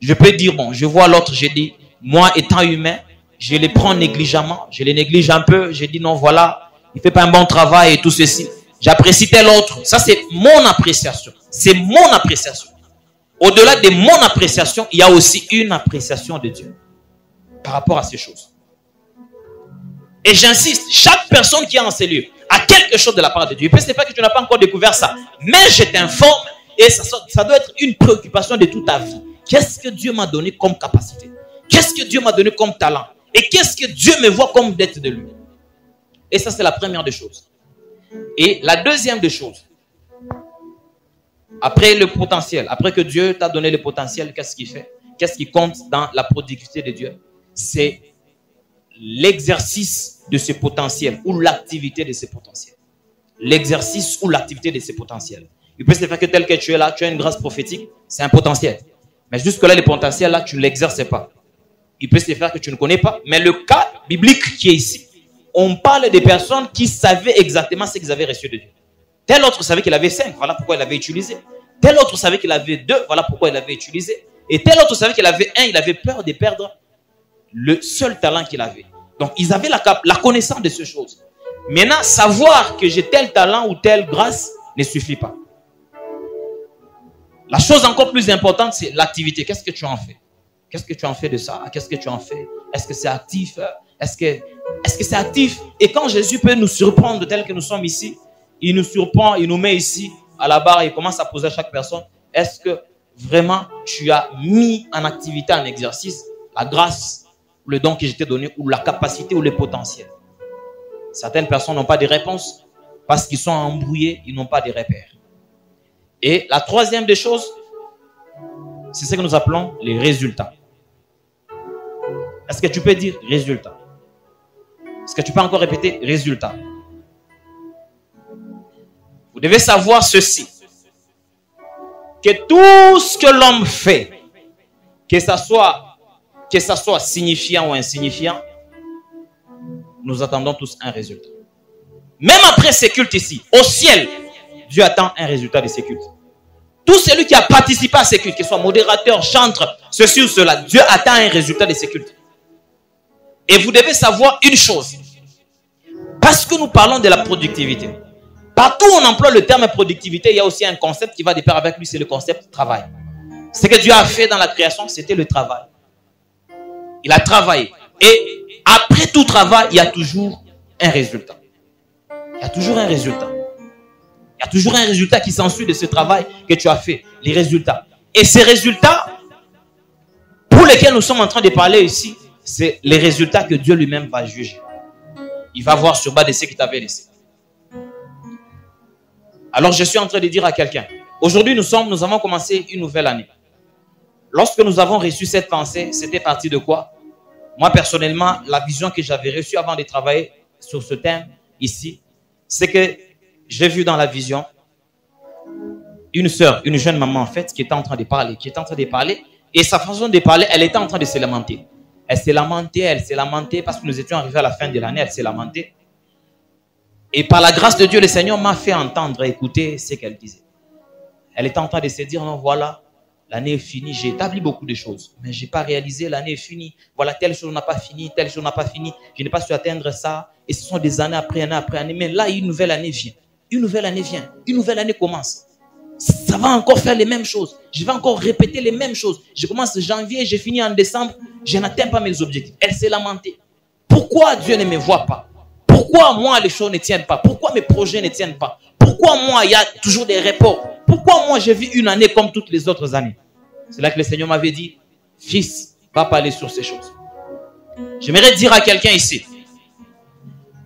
Je peux dire, bon, je vois l'autre, j'ai dit, moi étant humain, je les prends négligemment, je les néglige un peu, je dis non, voilà, il ne fait pas un bon travail et tout ceci. J'apprécie tel autre. Ça, c'est mon appréciation. C'est mon appréciation. Au-delà de mon appréciation, il y a aussi une appréciation de Dieu par rapport à ces choses. Et j'insiste, chaque personne qui est en ces lieux a quelque chose de la part de Dieu. Ce n'est pas que tu n'as pas encore découvert ça, mais je t'informe et ça doit être une préoccupation de toute ta vie. Qu'est-ce que Dieu m'a donné comme capacité? Qu'est-ce que Dieu m'a donné comme talent? Et qu'est-ce que Dieu me voit comme dette de lui? Et ça, c'est la première des choses. Et la deuxième des choses, après le potentiel, après que Dieu t'a donné le potentiel, qu'est-ce qu'il fait? Qu'est-ce qui compte dans la productivité de Dieu? C'est l'exercice de ce potentiel ou l'activité de ce potentiel. L'exercice ou l'activité de ce potentiel. Il peut se faire que tel que tu es là, tu as une grâce prophétique, c'est un potentiel. Mais jusque-là, le potentiel là, tu ne l'exerces pas. Il peut se faire que tu ne connais pas. Mais le cas biblique qui est ici, on parle des personnes qui savaient exactement ce qu'ils avaient reçu de Dieu. Tel autre savait qu'il avait 5, voilà pourquoi il l'avait utilisé. Tel autre savait qu'il avait 2, voilà pourquoi il l'avait utilisé. Et tel autre savait qu'il avait 1, il avait peur de perdre le seul talent qu'il avait. Donc, ils avaient la connaissance de ces choses. Maintenant, savoir que j'ai tel talent ou telle grâce ne suffit pas. La chose encore plus importante, c'est l'activité. Qu'est-ce que tu en fais? Qu'est-ce que tu en fais de ça? Qu'est-ce que tu en fais? Est-ce que c'est actif? Est-ce que c'est actif? Et quand Jésus peut nous surprendre tel que nous sommes ici, il nous surprend, il nous met ici à la barre, il commence à poser à chaque personne, est-ce que vraiment tu as mis en activité, en exercice, la grâce, le don que je t'ai donné, ou la capacité ou le potentiel? Certaines personnes n'ont pas de réponse parce qu'ils sont embrouillés, ils n'ont pas de repères. Et la troisième des choses, c'est ce que nous appelons les résultats. Est-ce que tu peux dire résultat? Est-ce que tu peux encore répéter résultat? Vous devez savoir ceci, que tout ce que l'homme fait, que ça soit signifiant ou insignifiant, nous attendons tous un résultat. Même après ces cultes ici, au ciel, Dieu attend un résultat de ces cultes. Tout celui qui a participé à ces cultes, qu'il soit modérateur, chantre, ceci ou cela, Dieu attend un résultat de ces cultes. Et vous devez savoir une chose. Parce que nous parlons de la productivité. Partout où on emploie le terme productivité, il y a aussi un concept qui va de pair avec lui, c'est le concept travail. Ce que Dieu a fait dans la création, c'était le travail. Il a travaillé. Et après tout travail, il y a toujours un résultat. Il y a toujours un résultat. Il y a toujours un résultat qui s'ensuit de ce travail que tu as fait. Les résultats. Et ces résultats, pour lesquels nous sommes en train de parler ici, c'est les résultats que Dieu lui-même va juger. Il va voir sur bas de ce qu'il t'avait laissé. Alors je suis en train de dire à quelqu'un, aujourd'hui nous avons commencé une nouvelle année. Lorsque nous avons reçu cette pensée, c'était parti de quoi? Moi personnellement, la vision que j'avais reçue avant de travailler sur ce thème ici, c'est que j'ai vu dans la vision une sœur, une jeune maman en fait, qui était en train de parler, et sa façon de parler, elle était en train de se lamenter. Elle s'est lamentée parce que nous étions arrivés à la fin de l'année, elle s'est lamentée. Et par la grâce de Dieu, le Seigneur m'a fait entendre, écouter ce qu'elle disait. Elle était en train de se dire, non, voilà, L'année est finie, j'ai établi beaucoup de choses, mais je n'ai pas réalisé, l'année est finie. Voilà, telle chose n'a pas fini, telle chose n'a pas fini. Je n'ai pas su atteindre ça. Et ce sont des années après année après année. Mais là, une nouvelle année vient. Une nouvelle année vient. Une nouvelle année commence. Ça va encore faire les mêmes choses. Je vais encore répéter les mêmes choses. Je commence en janvier, j'ai fini en décembre. Je n'atteins pas mes objectifs. Elle s'est lamentée. Pourquoi Dieu ne me voit pas? Pourquoi moi les choses ne tiennent pas? Pourquoi mes projets ne tiennent pas? Pourquoi moi il y a toujours des reports? Pourquoi moi j'ai vu une année comme toutes les autres années? C'est là que le Seigneur m'avait dit, fils, va pas aller sur ces choses. J'aimerais dire à quelqu'un ici,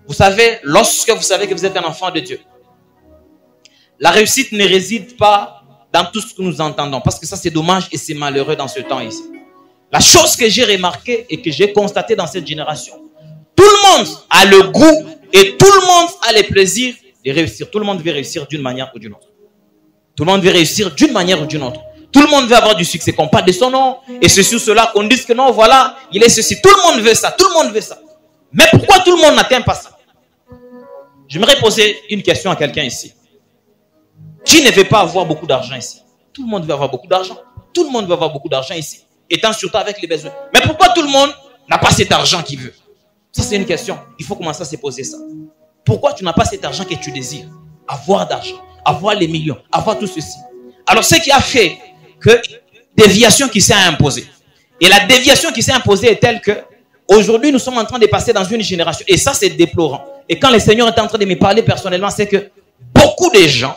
vous savez, lorsque vous savez que vous êtes un enfant de Dieu, la réussite ne réside pas dans tout ce que nous entendons, parce que ça c'est dommage et c'est malheureux dans ce temps ici. La chose que j'ai remarquée et que j'ai constatée dans cette génération, tout le monde a le goût et tout le monde a le plaisir de réussir. Tout le monde veut réussir d'une manière ou d'une autre. Tout le monde veut réussir d'une manière ou d'une autre. Tout le monde veut avoir du succès, qu'on parle de son nom, et ceci ou cela, qu'on dise que non, voilà, il est ceci. Tout le monde veut ça, tout le monde veut ça. Mais pourquoi tout le monde n'atteint pas ça? J'aimerais poser une question à quelqu'un ici. Qui ne veut pas avoir beaucoup d'argent ici? Tout le monde veut avoir beaucoup d'argent. Tout le monde veut avoir beaucoup d'argent ici, étant surtout avec les besoins. Mais pourquoi tout le monde n'a pas cet argent qu'il veut? Ça, c'est une question. Il faut commencer à se poser ça. Pourquoi tu n'as pas cet argent que tu désires? Avoir d'argent, avoir les millions, avoir tout ceci. Alors, ce qui a fait que déviation qui s'est imposée. Et la déviation qui s'est imposée est telle que aujourd'hui, nous sommes en train de passer dans une génération. Et ça, c'est déplorant. Et quand le Seigneur est en train de me parler personnellement, c'est que beaucoup de gens,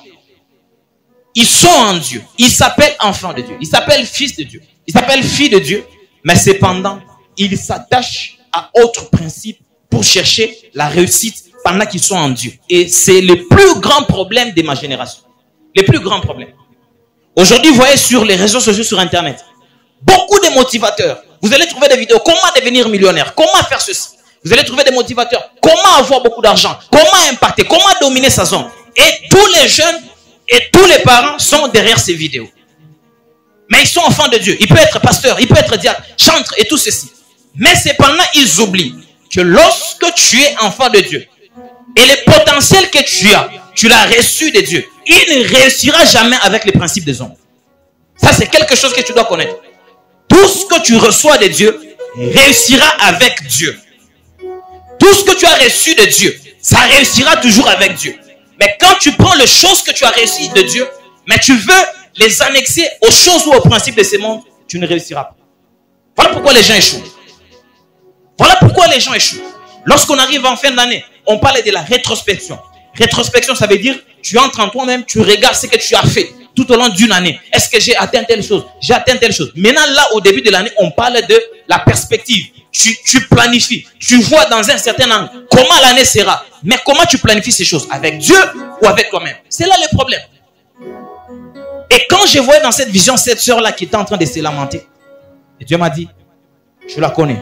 ils sont en Dieu. Ils s'appellent enfants de Dieu. Ils s'appellent fils de Dieu. Ils s'appellent filles de Dieu. Mais cependant, ils s'attachent à autre principe pour chercher la réussite pendant qu'ils sont en Dieu. Et c'est le plus grand problème de ma génération. Le plus grand problème. Aujourd'hui, vous voyez sur les réseaux sociaux, sur Internet, beaucoup de motivateurs. Vous allez trouver des vidéos. Comment devenir millionnaire? Comment faire ceci? Vous allez trouver des motivateurs. Comment avoir beaucoup d'argent? Comment impacter? Comment dominer sa zone? Et tous les jeunes et tous les parents sont derrière ces vidéos. Mais ils sont enfants de Dieu. Il peut être pasteur, il peut être diacre, chantre et tout ceci. Mais cependant, ils oublient que lorsque tu es enfant de Dieu et le potentiel que tu l'as reçu de Dieu, il ne réussira jamais avec les principes des hommes. Ça, c'est quelque chose que tu dois connaître. Tout ce que tu reçois de Dieu réussira avec Dieu. Tout ce que tu as reçu de Dieu, ça réussira toujours avec Dieu. Mais quand tu prends les choses que tu as reçues de Dieu, mais tu veux les annexer aux choses ou aux principes de ce monde, tu ne réussiras pas. Voilà pourquoi les gens échouent. Voilà pourquoi les gens échouent. Lorsqu'on arrive en fin d'année, on parle de la rétrospection. Rétrospection, ça veut dire, tu entres en toi-même, tu regardes ce que tu as fait tout au long d'une année. Est-ce que j'ai atteint telle chose? J'ai atteint telle chose. Maintenant, là, au début de l'année, on parle de la perspective. Tu planifies. Tu vois dans un certain angle comment l'année sera. Mais comment tu planifies ces choses? Avec Dieu ou avec toi-même? C'est là le problème. Et quand je voyais dans cette vision cette sœur-là qui était en train de se lamenter, et Dieu m'a dit, je la connais.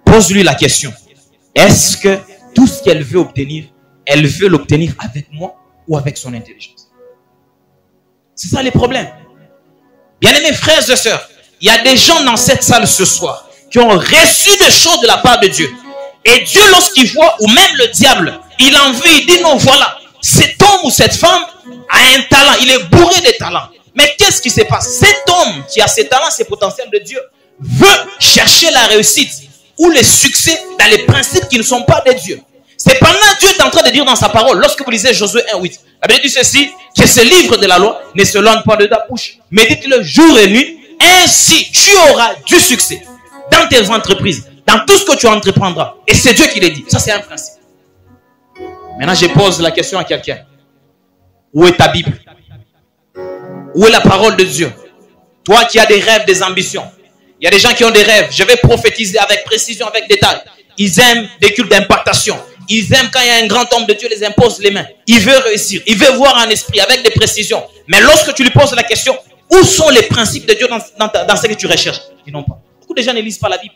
Pose-lui la question. Est-ce que tout ce qu'elle veut obtenir, elle veut l'obtenir avec moi ou avec son intelligence? C'est ça le problème. Bien-aimés frères et sœurs, il y a des gens dans cette salle ce soir qui ont reçu des choses de la part de Dieu. Et Dieu, lorsqu'il voit, ou même le diable, il en veut, il dit non, voilà, cet homme ou cette femme a un talent, il est bourré de talents. Mais qu'est-ce qui se passe? Cet homme qui a ces talents, ces potentiels de Dieu, veut chercher la réussite ou le succès dans les principes qui ne sont pas de Dieu. C'est pendant Dieu est en train de dire dans sa parole, lorsque vous lisez Josué 1:8, la Bible dit ceci, que ce livre de la loi ne se lance pas de ta bouche. Médite-le jour et nuit, ainsi tu auras du succès dans tes entreprises, dans tout ce que tu entreprendras. Et c'est Dieu qui l'a dit. Ça, c'est un principe. Maintenant, je pose la question à quelqu'un. Où est ta Bible? Où est la parole de Dieu? Toi qui as des rêves, des ambitions. Il y a des gens qui ont des rêves. Je vais prophétiser avec précision, avec détail. Ils aiment des cultes d'impactation. Ils aiment quand il y a un grand homme de Dieu, les impose les mains. Il veut réussir. Il veut voir en esprit avec des précisions. Mais lorsque tu lui poses la question, où sont les principes de Dieu dans ce que tu recherches? Ils n'ont pas. Beaucoup de gens ne lisent pas la Bible.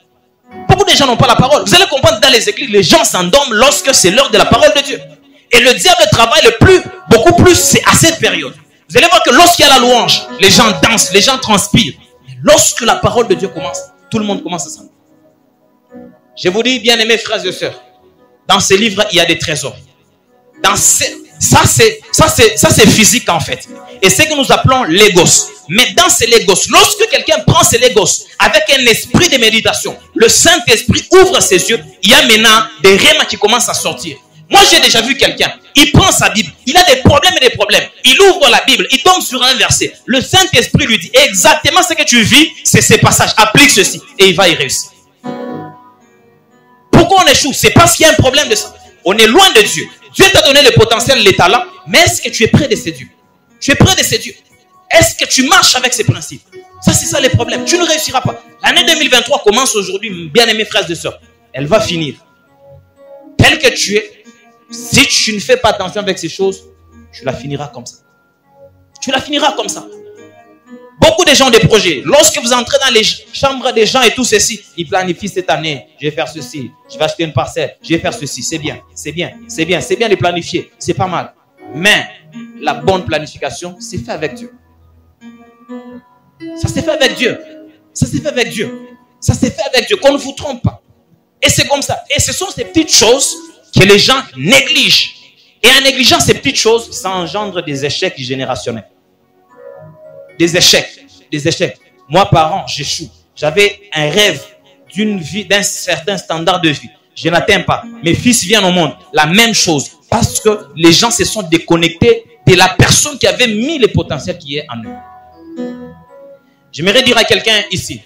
Beaucoup de gens n'ont pas la parole. Vous allez comprendre dans les églises, les gens s'endorment lorsque c'est l'heure de la parole de Dieu. Et le diable travaille beaucoup plus, c'est à cette période. Vous allez voir que lorsqu'il y a la louange, les gens dansent, les gens transpirent. Mais lorsque la parole de Dieu commence, tout le monde commence à s'endormir. Je vous dis, bien-aimés frères et sœurs, dans ces livres, il y a des trésors. Ça, c'est physique en fait. Et ce que nous appelons l'égos. Mais dans ces Légos, lorsque quelqu'un prend ces Légos avec un esprit de méditation, le Saint-Esprit ouvre ses yeux, il y a maintenant des rémas qui commencent à sortir. Moi, j'ai déjà vu quelqu'un, il prend sa Bible, il a des problèmes et des problèmes. Il ouvre la Bible, il tombe sur un verset. Le Saint-Esprit lui dit exactement ce que tu vis, c'est ces passages, applique ceci et il va y réussir. Pourquoi on échoue? C'est parce qu'il y a un problème de ça. On est loin de Dieu. Dieu t'a donné le potentiel, les talents, mais est-ce que tu es prêt de séduire? Tu es prêt de séduire? Est-ce que tu marches avec ces principes? Ça, c'est ça les problèmes. Tu ne réussiras pas. L'année 2023 commence aujourd'hui, bien-aimés frères et sœurs. Elle va finir. Tel que tu es, si tu ne fais pas attention avec ces choses, tu la finiras comme ça. Tu la finiras comme ça. Beaucoup de gens ont des projets. Lorsque vous entrez dans les chambres des gens et tout ceci, ils planifient cette année. Je vais faire ceci. Je vais acheter une parcelle. Je vais faire ceci. C'est bien. C'est bien. C'est bien. C'est bien de planifier. C'est pas mal. Mais la bonne planification, c'est fait avec Dieu. Ça s'est fait avec Dieu. Ça s'est fait avec Dieu. Ça s'est fait avec Dieu. Qu'on ne vous trompe pas. Et c'est comme ça. Et ce sont ces petites choses que les gens négligent. Et en négligeant ces petites choses, ça engendre des échecs générationnels. Des échecs. Des échecs. Moi, par an, j'échoue. J'avais un rêve d'une vie, d'un certain standard de vie. Je n'atteins pas. Mes fils viennent au monde. La même chose. Parce que les gens se sont déconnectés de la personne qui avait mis le potentiel qui est en eux. J'aimerais dire à quelqu'un ici,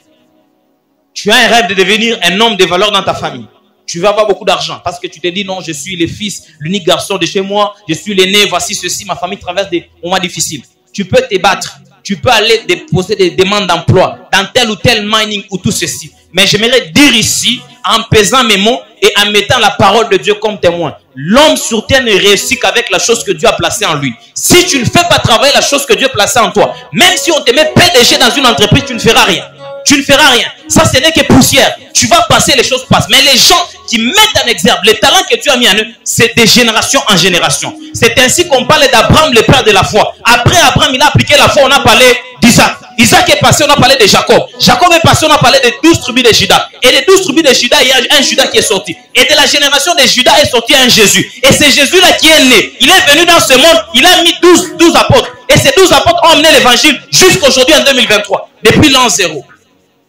tu as un rêve de devenir un homme de valeur dans ta famille. Tu vas avoir beaucoup d'argent parce que tu te dis non, je suis le fils, l'unique garçon de chez moi, je suis l'aîné, voici ceci, ma famille traverse des moments difficiles. Tu peux te battre, tu peux aller déposer des demandes d'emploi dans tel ou tel mining ou tout ceci. Mais j'aimerais dire ici, en pesant mes mots et en mettant la parole de Dieu comme témoin, l'homme sur terre ne réussit qu'avec la chose que Dieu a placée en lui. Si tu ne fais pas travailler la chose que Dieu a placée en toi, même si on te met PDG dans une entreprise, tu ne feras rien. Tu ne feras rien. Ça, ce n'est que poussière. Tu vas passer, les choses passent. Mais les gens qui mettent en exergue les talents que tu as mis en eux, c'est de génération en génération. C'est ainsi qu'on parle d'Abraham, le père de la foi. Après Abraham, il a appliqué la foi, on a parlé d'Isaac. Isaac est passé, on a parlé de Jacob. Jacob est passé, on a parlé des 12 tribus de Juda. Et des 12 tribus de Juda, il y a un Juda qui est sorti. Et de la génération de Juda est sorti un Jésus. Et c'est Jésus-là qui est né. Il est venu dans ce monde, il a mis 12 apôtres. Et ces 12 apôtres ont emmené l'évangile jusqu'aujourd'hui en 2023. Depuis l'an 0.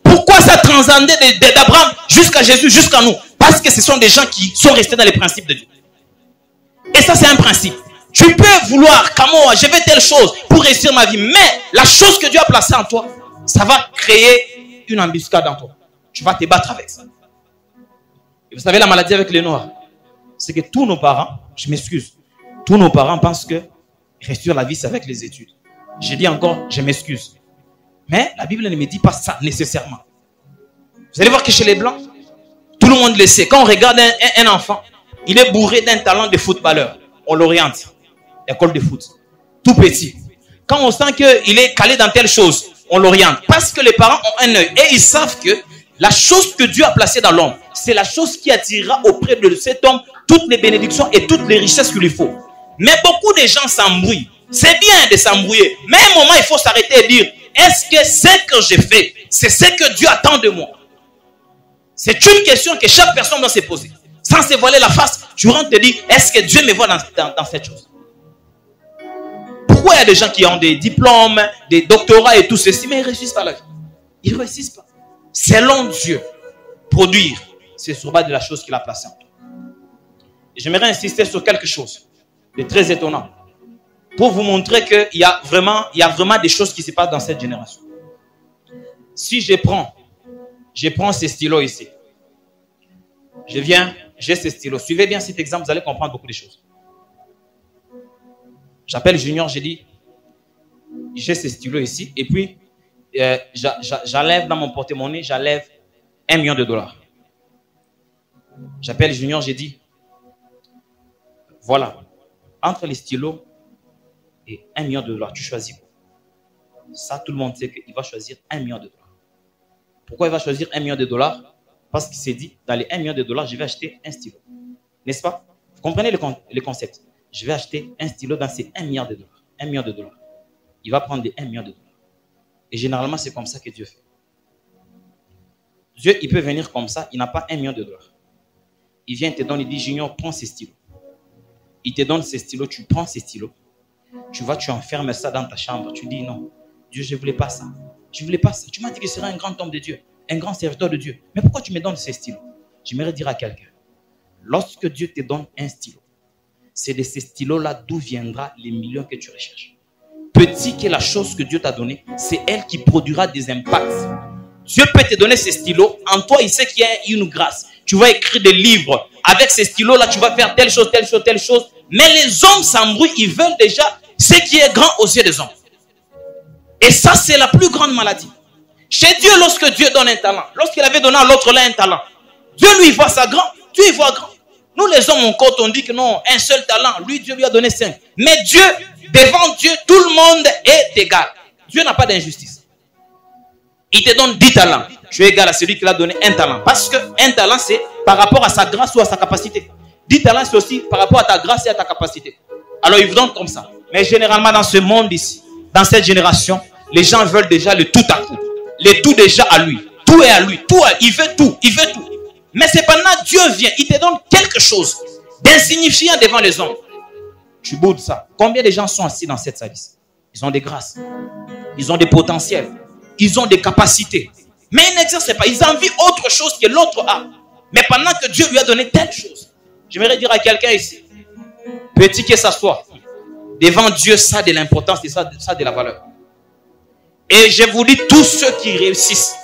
Pourquoi ça transcendait d'Abraham jusqu'à Jésus, jusqu'à nous? Parce que ce sont des gens qui sont restés dans les principes de Dieu. Et ça, c'est un principe. Tu peux vouloir, comment je vais telle chose pour réussir ma vie, mais la chose que Dieu a placée en toi, ça va créer une embuscade en toi. Tu vas te battre avec ça. Et vous savez, la maladie avec les Noirs, c'est que tous nos parents, je m'excuse, tous nos parents pensent que réussir la vie, c'est avec les études. Je dis encore, je m'excuse. Mais la Bible ne me dit pas ça nécessairement. Vous allez voir que chez les Blancs, tout le monde le sait. Quand on regarde un enfant, il est bourré d'un talent de footballeur. On l'oriente. École de foot. Tout petit. Quand on sent qu'il est calé dans telle chose, on l'oriente. Parce que les parents ont un œil. Et ils savent que la chose que Dieu a placée dans l'homme, c'est la chose qui attirera auprès de cet homme toutes les bénédictions et toutes les richesses qu'il lui faut. Mais beaucoup de gens s'embrouillent. C'est bien de s'embrouiller. Mais à un moment, il faut s'arrêter et dire, est-ce que ce que j'ai fait, c'est ce que Dieu attend de moi? C'est une question que chaque personne doit se poser. Sans se voiler la face, tu rentres et te dis, est-ce que Dieu me voit dans cette chose? Pourquoi il y a des gens qui ont des diplômes, des doctorats et tout ceci, mais ils ne réussissent pas la vie? Ils ne réussissent pas. Selon Dieu, produire, c'est sur base de la chose qu'il a placée en toi. J'aimerais insister sur quelque chose de très étonnant pour vous montrer qu'il y a vraiment des choses qui se passent dans cette génération. Si je prends ces stylos ici. J'ai ces stylos. Suivez bien cet exemple, vous allez comprendre beaucoup de choses. J'appelle Junior, j'ai dit, j'ai ces stylos ici, et puis j'enlève dans mon porte-monnaie, j'enlève $1 million. J'appelle Junior, j'ai dit, voilà, entre les stylos et $1 million, tu choisis quoi? Ça, tout le monde sait qu'il va choisir $1 million. Pourquoi il va choisir $1 million? Parce qu'il s'est dit, dans les $1 million, je vais acheter un stylo. N'est-ce pas? Vous comprenez le concept? Je vais acheter un stylo dans ces $1 million. $1 million. Il va prendre des $1 million. Et généralement, c'est comme ça que Dieu fait. Dieu, il peut venir comme ça, il n'a pas $1 million. Il vient te donner, il dit, Junior, prends ces stylos. Il te donne ces stylos, tu prends ces stylos. Tu vas, tu enfermes ça dans ta chambre. Tu dis, non, Dieu, je ne voulais pas ça. Je ne voulais pas ça. Tu m'as dit que je serais un grand homme de Dieu, un grand serviteur de Dieu. Mais pourquoi tu me donnes ces stylos? J'aimerais dire à quelqu'un, lorsque Dieu te donne un stylo, c'est de ces stylos-là d'où viendra les millions que tu recherches. Petit qu'est la chose que Dieu t'a donnée, c'est elle qui produira des impacts. Dieu peut te donner ces stylos. En toi, il sait qu'il y a une grâce. Tu vas écrire des livres. Avec ces stylos-là, tu vas faire telle chose, telle chose, telle chose. Mais les hommes s'embrouillent. Ils veulent déjà ce qui est grand aux yeux des hommes. Et ça, c'est la plus grande maladie. Chez Dieu, lorsque Dieu donne un talent, lorsqu'il avait donné à l'autre là un talent, Dieu lui voit ça grand. Dieu il voit grand. Nous, les hommes, on dit que non, un seul talent. Lui, Dieu lui a donné 5. Mais Dieu, devant Dieu, tout le monde est égal. Dieu n'a pas d'injustice. Il te donne 10 talents. Tu es égal à celui qui l'a donné un talent. Parce qu'un talent, c'est par rapport à sa grâce ou à sa capacité. 10 talents, c'est aussi par rapport à ta grâce et à ta capacité. Alors, il vous donne comme ça. Mais généralement, dans ce monde ici, dans cette génération, les gens veulent déjà le tout à coup. Le tout déjà à lui. Tout est à lui. Tout il veut tout. Il veut tout. Mais c'est pendant que Dieu vient, il te donne quelque chose d'insignifiant devant les hommes. Tu boudes ça. Combien de gens sont assis dans cette salle ici? Ils ont des grâces. Ils ont des potentiels. Ils ont des capacités. Mais ils n'exercent pas. Ils envient autre chose que l'autre a. Mais pendant que Dieu lui a donné telle chose. J'aimerais dire à quelqu'un ici. Petit que ça soit. Devant Dieu, ça a de l'importance et ça a de la valeur. Et je vous dis, tous ceux qui réussissent,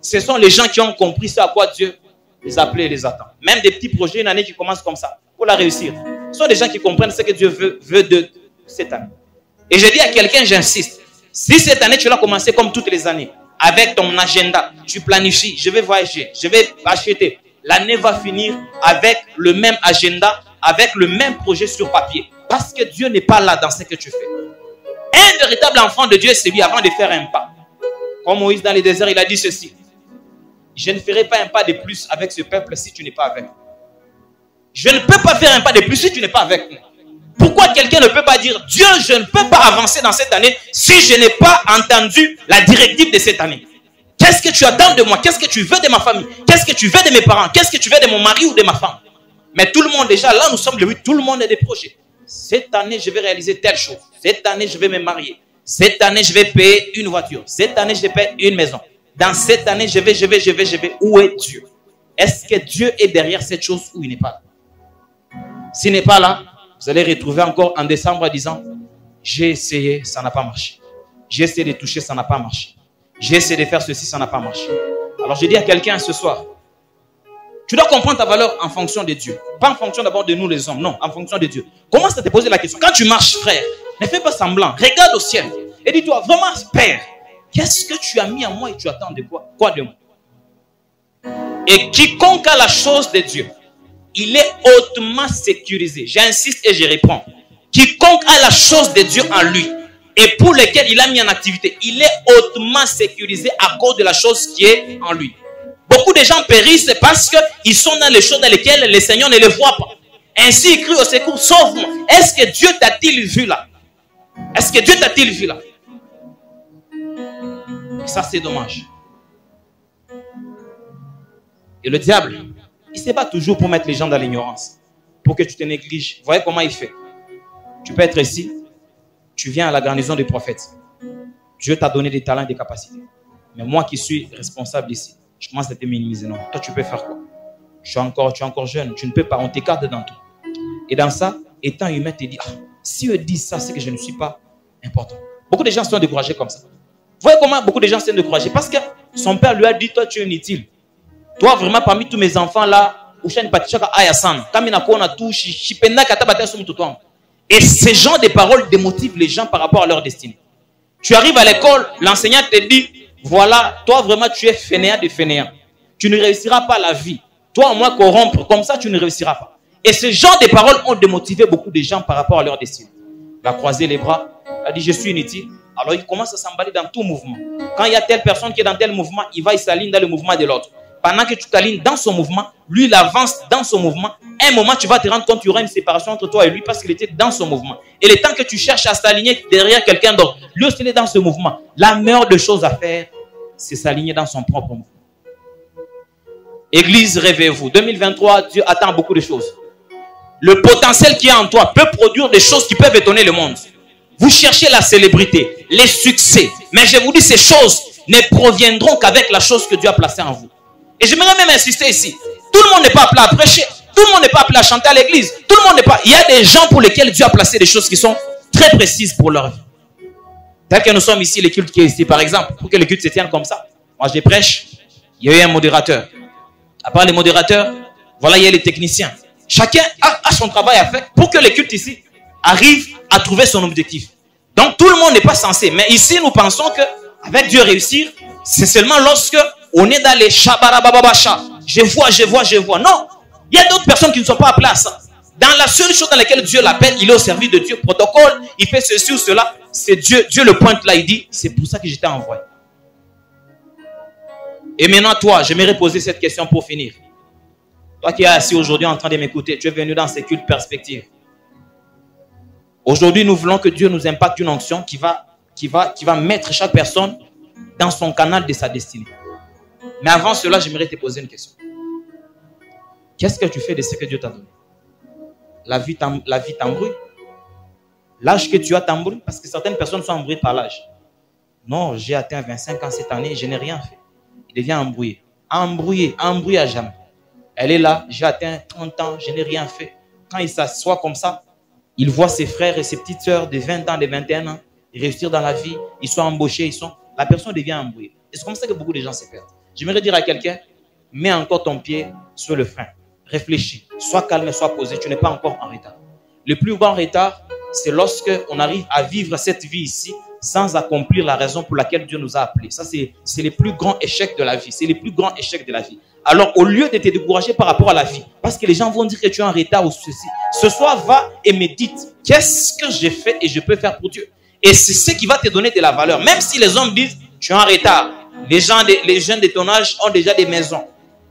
ce sont les gens qui ont compris ce à quoi Dieu les appelait et les attend. Même des petits projets, une année qui commence comme ça, pour la réussir. Ce sont des gens qui comprennent ce que Dieu veut de cette année. Et je dis à quelqu'un, j'insiste, si cette année tu l'as commencé comme toutes les années, avec ton agenda, tu planifies, je vais voyager, je vais acheter, l'année va finir avec le même agenda, avec le même projet sur papier. Parce que Dieu n'est pas là dans ce que tu fais. Un véritable enfant de Dieu, c'est lui avant de faire un pas. Comme Moïse dans le désert, il a dit ceci. Je ne ferai pas un pas de plus avec ce peuple si tu n'es pas avec moi. Je ne peux pas faire un pas de plus si tu n'es pas avec moi. Pourquoi quelqu'un ne peut pas dire Dieu, je ne peux pas avancer dans cette année si je n'ai pas entendu la directive de cette année? Qu'est-ce que tu attends de moi? Qu'est-ce que tu veux de ma famille? Qu'est-ce que tu veux de mes parents? Qu'est-ce que tu veux de mon mari ou de ma femme? Mais tout le monde, déjà, là, nous sommes le 8, tout le monde a des projets. Cette année, je vais réaliser telle chose. Cette année, je vais me marier. Cette année, je vais payer une voiture. Cette année, je vais payer une maison. Dans cette année, je vais. Où est Dieu? Est-ce que Dieu est derrière cette chose ou il n'est pas là? S'il n'est pas là, vous allez retrouver encore en décembre en disant, j'ai essayé, ça n'a pas marché. J'ai essayé de toucher, ça n'a pas marché. J'ai essayé de faire ceci, ça n'a pas marché. Alors je dis à quelqu'un ce soir, tu dois comprendre ta valeur en fonction de Dieu. Pas en fonction d'abord de nous les hommes, non, en fonction de Dieu. Commence à te poser la question. Quand tu marches, frère, ne fais pas semblant. Regarde au ciel et dis-toi, vraiment, Père, qu'est-ce que tu as mis en moi et tu attends de quoi? Quoi de moi? Et quiconque a la chose de Dieu, il est hautement sécurisé. J'insiste et je réponds. Quiconque a la chose de Dieu en lui et pour lequel il a mis en activité, il est hautement sécurisé à cause de la chose qui est en lui. Beaucoup de gens périssent parce qu'ils sont dans les choses dans lesquelles le Seigneur ne les voit pas. Ainsi, il crie au secours, sauve-moi. Est-ce que Dieu t'a-t-il vu là? Est-ce que Dieu t'a-t-il vu là? Et ça, c'est dommage. Et le diable, il ne se bat toujours pour mettre les gens dans l'ignorance, pour que tu te négliges. Vous voyez comment il fait? Tu peux être ici, tu viens à la garnison des prophètes. Dieu t'a donné des talents et des capacités. Mais moi qui suis responsable ici, je commence à te minimiser. Non, toi tu peux faire quoi? Tu es encore jeune, tu ne peux pas, on t'écarte dans tout. Et dans ça, étant humain, tu te dis, ah, si eux disent ça, c'est que je ne suis pas important. Beaucoup de gens sont découragés comme ça. Vous voyez comment beaucoup de gens sont découragés? Parce que son père lui a dit, toi tu es inutile. Toi vraiment parmi tous mes enfants là, et ce genre de paroles démotivent les gens par rapport à leur destinée. Tu arrives à l'école, l'enseignant te dit, voilà, toi vraiment tu es fainéant de fainéant. Tu ne réussiras pas la vie. Toi au moins corrompre, comme ça tu ne réussiras pas. Et ce genre de paroles ont démotivé beaucoup de gens par rapport à leur destinée. Il a croisé les bras, il a dit je suis inutile. Alors il commence à s'emballer dans tout mouvement. Quand il y a telle personne qui est dans tel mouvement, il s'aligne dans le mouvement de l'autre. Pendant que tu t'alignes dans son mouvement, lui il avance dans son mouvement. Un moment tu vas te rendre compte qu'il y aura une séparation entre toi et lui parce qu'il était dans son mouvement. Et le temps que tu cherches à s'aligner derrière quelqu'un d'autre, lui aussi il est dans ce mouvement. La meilleure des choses à faire, c'est s'aligner dans son propre mouvement. Église, réveillez-vous. 2023, Dieu attend beaucoup de choses. Le potentiel qui est en toi peut produire des choses qui peuvent étonner le monde. Vous cherchez la célébrité, les succès. Mais je vous dis, ces choses ne proviendront qu'avec la chose que Dieu a placée en vous. Et j'aimerais même insister ici. Tout le monde n'est pas appelé à prêcher. Tout le monde n'est pas appelé à chanter à l'église. Tout le monde n'est pas... Il y a des gens pour lesquels Dieu a placé des choses qui sont très précises pour leur vie. Tel que nous sommes ici, les cultes qui est ici, par exemple, pour que le culte se tienne comme ça. Moi, je prêche, il y a eu un modérateur. À part les modérateurs, voilà, il y a les techniciens. Chacun a son travail à faire pour que le culte ici arrive à trouver son objectif. Donc, tout le monde n'est pas censé. Mais ici, nous pensons qu'avec Dieu réussir, c'est seulement lorsque on est dans les chabarababacha. Je vois. Non. Il y a d'autres personnes qui ne sont pas appelées à ça. Dans la seule chose dans laquelle Dieu l'appelle, il est au service de Dieu. Protocole, il fait ceci ou cela. C'est Dieu. Dieu le pointe là, il dit, c'est pour ça que je t'ai envoyé. Et maintenant, toi, j'aimerais poser cette question pour finir. Toi qui es assis aujourd'hui en train de m'écouter, tu es venu dans ces cultes perspectives. Aujourd'hui, nous voulons que Dieu nous impacte une onction qui va mettre chaque personne dans son canal de sa destinée. Mais avant cela, j'aimerais te poser une question. Qu'est-ce que tu fais de ce que Dieu t'a donné? La vie t'embrouille. L'âge que tu as t'embrouille, parce que certaines personnes sont embrouillées par l'âge. Non, j'ai atteint 25 ans cette année, je n'ai rien fait. Il devient embrouillé. Embrouillé à jamais. Elle est là, j'ai atteint 30 ans, je n'ai rien fait. Quand il s'assoit comme ça, il voit ses frères et ses petites sœurs de 20 ans, de 21 ans réussir dans la vie, ils sont embauchés, la personne devient embrouillée. Et c'est comme ça que beaucoup de gens se perdent. J'aimerais dire à quelqu'un, mets encore ton pied sur le frein. Réfléchis, sois calme, sois posé, tu n'es pas encore en retard. Le plus grand retard, c'est lorsque on arrive à vivre cette vie ici sans accomplir la raison pour laquelle Dieu nous a appelés. Ça, c'est le plus grand échec de la vie. C'est le plus grand échec de la vie. Alors, au lieu de te décourager par rapport à la vie, parce que les gens vont dire que tu es en retard ou ceci, ce soir, va et médite. Qu'est-ce que j'ai fait et je peux faire pour Dieu? Et c'est ce qui va te donner de la valeur. Même si les hommes disent, tu es en retard. Les jeunes de ton âge ont déjà des maisons.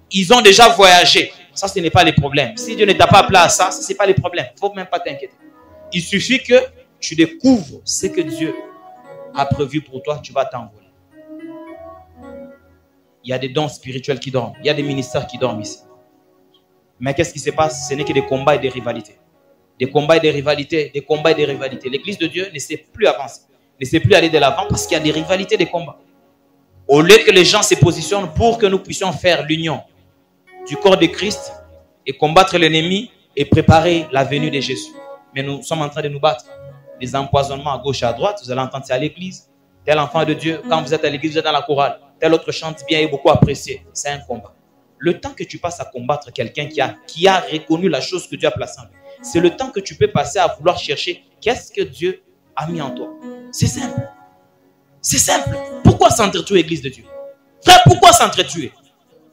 Ils ont déjà voyagé. Ça, ce n'est pas les problèmes. Si Dieu ne t'a pas appelé à ça, ce n'est pas les problèmes. Il ne faut même pas t'inquiéter. Il suffit que tu découvres ce que Dieu a prévu pour toi, tu vas t'envoler. Il y a des dons spirituels qui dorment. Il y a des ministères qui dorment ici. Mais qu'est-ce qui se passe? Ce n'est que des combats et des rivalités. Des combats et des rivalités, des combats et des rivalités. L'église de Dieu ne sait plus avancer, ne sait plus aller de l'avant parce qu'il y a des rivalités, des combats. Au lieu que les gens se positionnent pour que nous puissions faire l'union du corps de Christ et combattre l'ennemi et préparer la venue de Jésus. Mais nous sommes en train de nous battre. Les empoisonnements à gauche et à droite, vous allez entendre ça à l'église. Tel enfant de Dieu, quand vous êtes à l'église, vous êtes dans la chorale. Tel autre chante bien et beaucoup apprécié. C'est un combat. Le temps que tu passes à combattre quelqu'un qui a reconnu la chose que Dieu a placée en lui, c'est le temps que tu peux passer à vouloir chercher qu'est-ce que Dieu a mis en toi. C'est simple. C'est simple. Pourquoi s'entretuer, église de Dieu? Frère, pourquoi s'entretuer?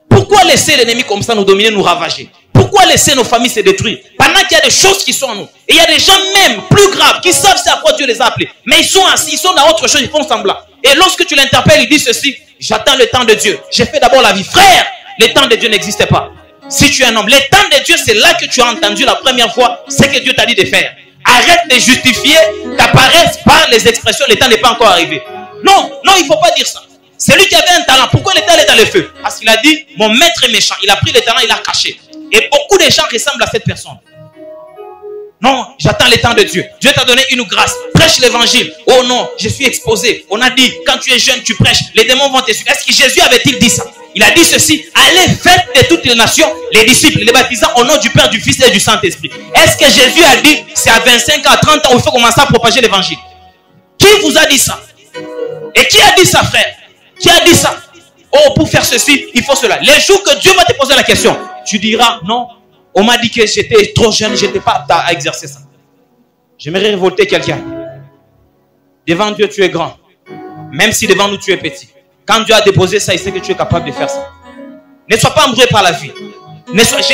Pourquoi laisser l'ennemi comme ça nous dominer, nous ravager? Pourquoi laisser nos familles se détruire? Pendant qu'il y a des choses qui sont en nous. Et il y a des gens même plus graves qui savent c'est à quoi Dieu les a appelés. Mais ils sont assis, ils sont dans autre chose, ils font semblant. Et lorsque tu l'interpelles, il dit ceci: j'attends le temps de Dieu. J'ai fait d'abord la vie. Frère, le temps de Dieu n'existait pas. Si tu es un homme, le temps de Dieu, c'est là que tu as entendu la première fois ce que Dieu t'a dit de faire. Arrête de justifier ta paresse par les expressions, le temps n'est pas encore arrivé. Non, il ne faut pas dire ça. C'est lui qui avait un talent. Pourquoi le talent est dans le feu? Parce qu'il a dit, mon maître est méchant. Il a pris le talent, il l'a caché. Et beaucoup de gens ressemblent à cette personne. Non, j'attends le temps de Dieu. Dieu t'a donné une grâce. Prêche l'évangile. Oh non, je suis exposé. On a dit, quand tu es jeune, tu prêches. Les démons vont te suivre. Est-ce que Jésus avait-il dit ça? Il a dit ceci: allez, faites de toutes les nations les disciples, les baptisant au nom du Père, du Fils et du Saint-Esprit. Est-ce que Jésus a dit, c'est à 25 ans, à 30 ans, il faut commencer à propager l'évangile? Qui vous a dit ça? Et qui a dit ça, frère? Qui a dit ça? Oh, pour faire ceci, il faut cela. Les jours que Dieu va te poser la question, tu diras, non, on m'a dit que j'étais trop jeune, je n'étais pas apte à exercer ça. J'aimerais révolter quelqu'un. Devant Dieu, tu es grand. Même si devant nous, tu es petit. Quand Dieu a déposé ça, il sait que tu es capable de faire ça. Ne sois pas embrouillé par la vie.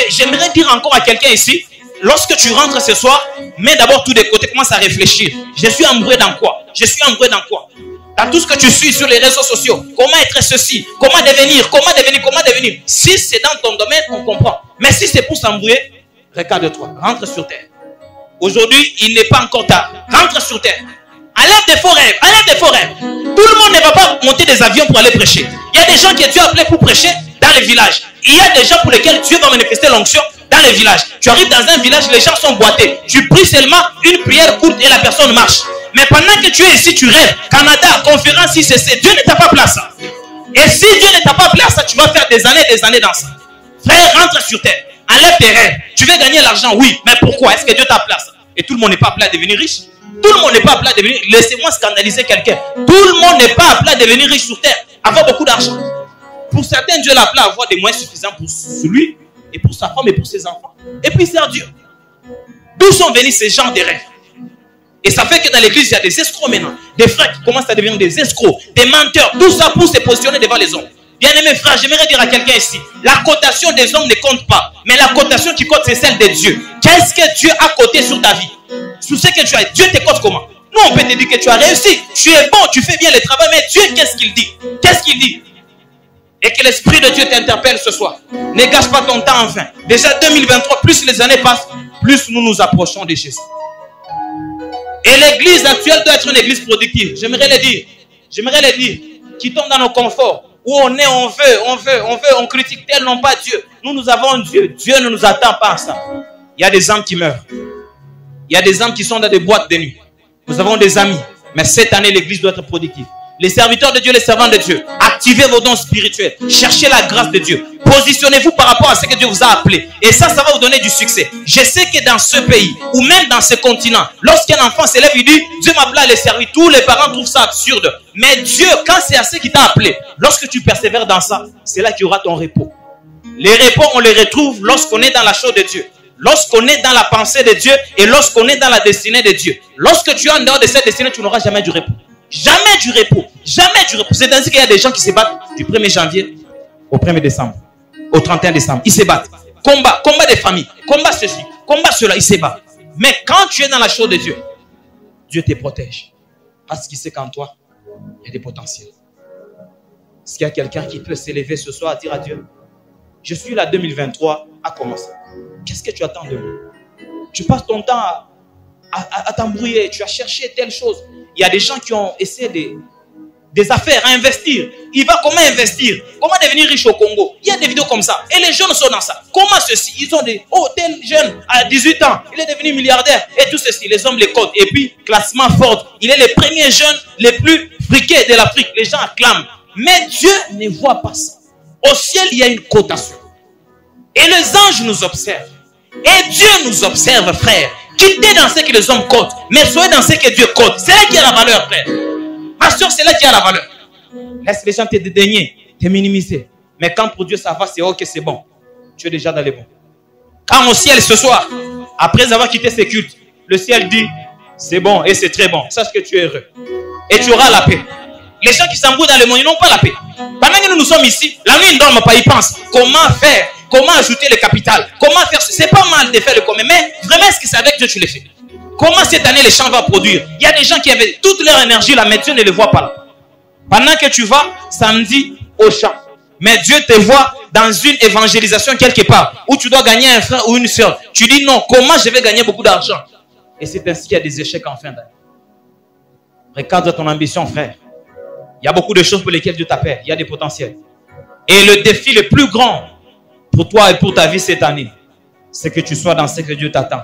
J'aimerais dire encore à quelqu'un ici, lorsque tu rentres ce soir, mets d'abord tout de côté, commence à réfléchir. Je suis embrouillé dans quoi? Je suis embrouillé dans quoi? Dans tout ce que tu suis sur les réseaux sociaux. Comment être ceci? Comment devenir? Comment devenir? Comment devenir? Si c'est dans ton domaine, on comprend. Mais si c'est pour s'embrouiller, regarde-toi. Rentre sur terre. Aujourd'hui, il n'est pas encore tard. Rentre sur terre. Enlève des faux rêves. Enlève des faux rêves. Tout le monde ne va pas monter des avions pour aller prêcher. Il y a des gens que Dieu a appelés pour prêcher dans les villages. Il y a des gens pour lesquels Dieu va manifester l'onction dans les villages. Tu arrives dans un village, les gens sont boités. Tu pries seulement une prière courte et la personne marche. Mais pendant que tu es ici, tu rêves. Canada, conférence ICC, Dieu ne t'a pas placé. Et si Dieu ne t'a pas placé, tu vas faire des années dans ça. Frère, rentre sur terre. Enlève tes rêves. Tu veux gagner l'argent, oui. Mais pourquoi? Est-ce que Dieu t'a placé? Et tout le monde n'est pas appelé à devenir riche. Tout le monde n'est pas appelé à devenir... Laissez-moi scandaliser quelqu'un. Tout le monde n'est pas appelé à devenir riche sur terre. Avoir beaucoup d'argent. Pour certains, Dieu l'a appelé à avoir des moyens suffisants pour lui, et pour sa femme, et pour ses enfants. Et puis sert Dieu. D'où sont venus ces gens de rêves? Et ça fait que dans l'église, il y a des escrocs maintenant. Des frères qui commencent à devenir des escrocs, des menteurs. Tout ça pour se positionner devant les hommes. Bien-aimés frères, j'aimerais dire à quelqu'un ici, la cotation des hommes ne compte pas. Mais la cotation qui compte, c'est celle de Dieu. Qu'est-ce que Dieu a coté sur ta vie? Sur ce que tu as, Dieu te cote comment? Nous, on peut te dire que tu as réussi. Tu es bon, tu fais bien le travail. Mais Dieu, qu'est-ce qu'il dit? Qu'est-ce qu'il dit? Et que l'Esprit de Dieu t'interpelle ce soir. Ne gâche pas ton temps en vain. Déjà 2023, plus les années passent, plus nous nous approchons de Jésus. Et l'église actuelle doit être une église productive. J'aimerais le dire. Qui tombe dans nos conforts. Où on est, on critique tel non pas Dieu. Nous avons Dieu. Dieu ne nous attend pas à ça. Il y a des âmes qui meurent. Il y a des âmes qui sont dans des boîtes de nuit. Nous avons des amis. Mais cette année, l'église doit être productive. Les serviteurs de Dieu, les servants de Dieu, activez vos dons spirituels. Cherchez la grâce de Dieu. Positionnez-vous par rapport à ce que Dieu vous a appelé. Et ça va vous donner du succès. Je sais que dans ce pays, ou même dans ce continent, lorsqu'un enfant s'élève, il dit, Dieu m'a appelé à les servir. Tous les parents trouvent ça absurde. Mais Dieu, quand c'est à ce qui t'a appelé, lorsque tu persévères dans ça, c'est là qu'il y aura ton repos. Les repos, on les retrouve lorsqu'on est dans la chose de Dieu. Lorsqu'on est dans la pensée de Dieu et lorsqu'on est dans la destinée de Dieu. Lorsque tu es en dehors de cette destinée, tu n'auras jamais du repos. Jamais du repos. Jamais du repos. C'est ainsi qu'il y a des gens qui se battent du 1er janvier au 1er décembre, au 31 décembre. Ils se battent. Combat des familles. Combat ceci. Combat cela. Ils se battent. Mais quand tu es dans la chose de Dieu, Dieu te protège. Parce qu'il sait qu'en toi, il y a des potentiels. Est-ce qu'il y a quelqu'un qui peut s'élever ce soir et dire à Dieu, je suis là 2023 à commencer. Qu'est-ce que tu attends de moi? Tu passes ton temps à t'embrouiller. Tu as cherché telle chose. Il y a des gens qui ont essayé des affaires à investir. Il va comment investir? Comment devenir riche au Congo? Il y a des vidéos comme ça. Et les jeunes sont dans ça. Comment ceci? Ils ont des... Oh, tel jeune à 18 ans, il est devenu milliardaire. Et tout ceci, les hommes les cotent. Et puis, classement fort. Il est le premier jeune les plus friqués de l'Afrique. Les gens acclament. Mais Dieu ne voit pas ça. Au ciel, il y a une cotation. Et les anges nous observent. Et Dieu nous observe, frère. Quittez dans ce que les hommes cotent, mais soyez dans ce que Dieu cote. C'est là qu'il y a la valeur, frère. Ma soeur, c'est là qu'il y a la valeur. Laisse les gens te dédaigner, te minimiser. Mais quand pour Dieu ça va, c'est ok, c'est bon. Tu es déjà dans les bons. Quand au ciel ce soir, après avoir quitté ces cultes, le ciel dit, c'est bon et c'est très bon. Sache que tu es heureux. Et tu auras la paix. Les gens qui s'embrouillent dans le monde, ils n'ont pas la paix. Pendant que nous sommes ici, la nuit, ils ne dorment pas, ils pensent. Comment faire? Comment ajouter le capital? Comment faire? C'est pas mal de faire le commun, mais vraiment, est-ce que c'est avec Dieu que tu le fais? Comment cette année les champs vont produire? Il y a des gens qui avaient toute leur énergie là, mais Dieu ne les voit pas là. Pendant que tu vas samedi au champ, mais Dieu te voit dans une évangélisation quelque part où tu dois gagner un frère ou une soeur. Tu dis non, comment je vais gagner beaucoup d'argent? Et c'est ainsi qu'il y a des échecs en fin d'année. Recadre ton ambition, frère. Il y a beaucoup de choses pour lesquelles Dieu t'appelle. Il y a des potentiels. Et le défi le plus grand pour toi et pour ta vie cette année, c'est que tu sois dans ce que Dieu t'attend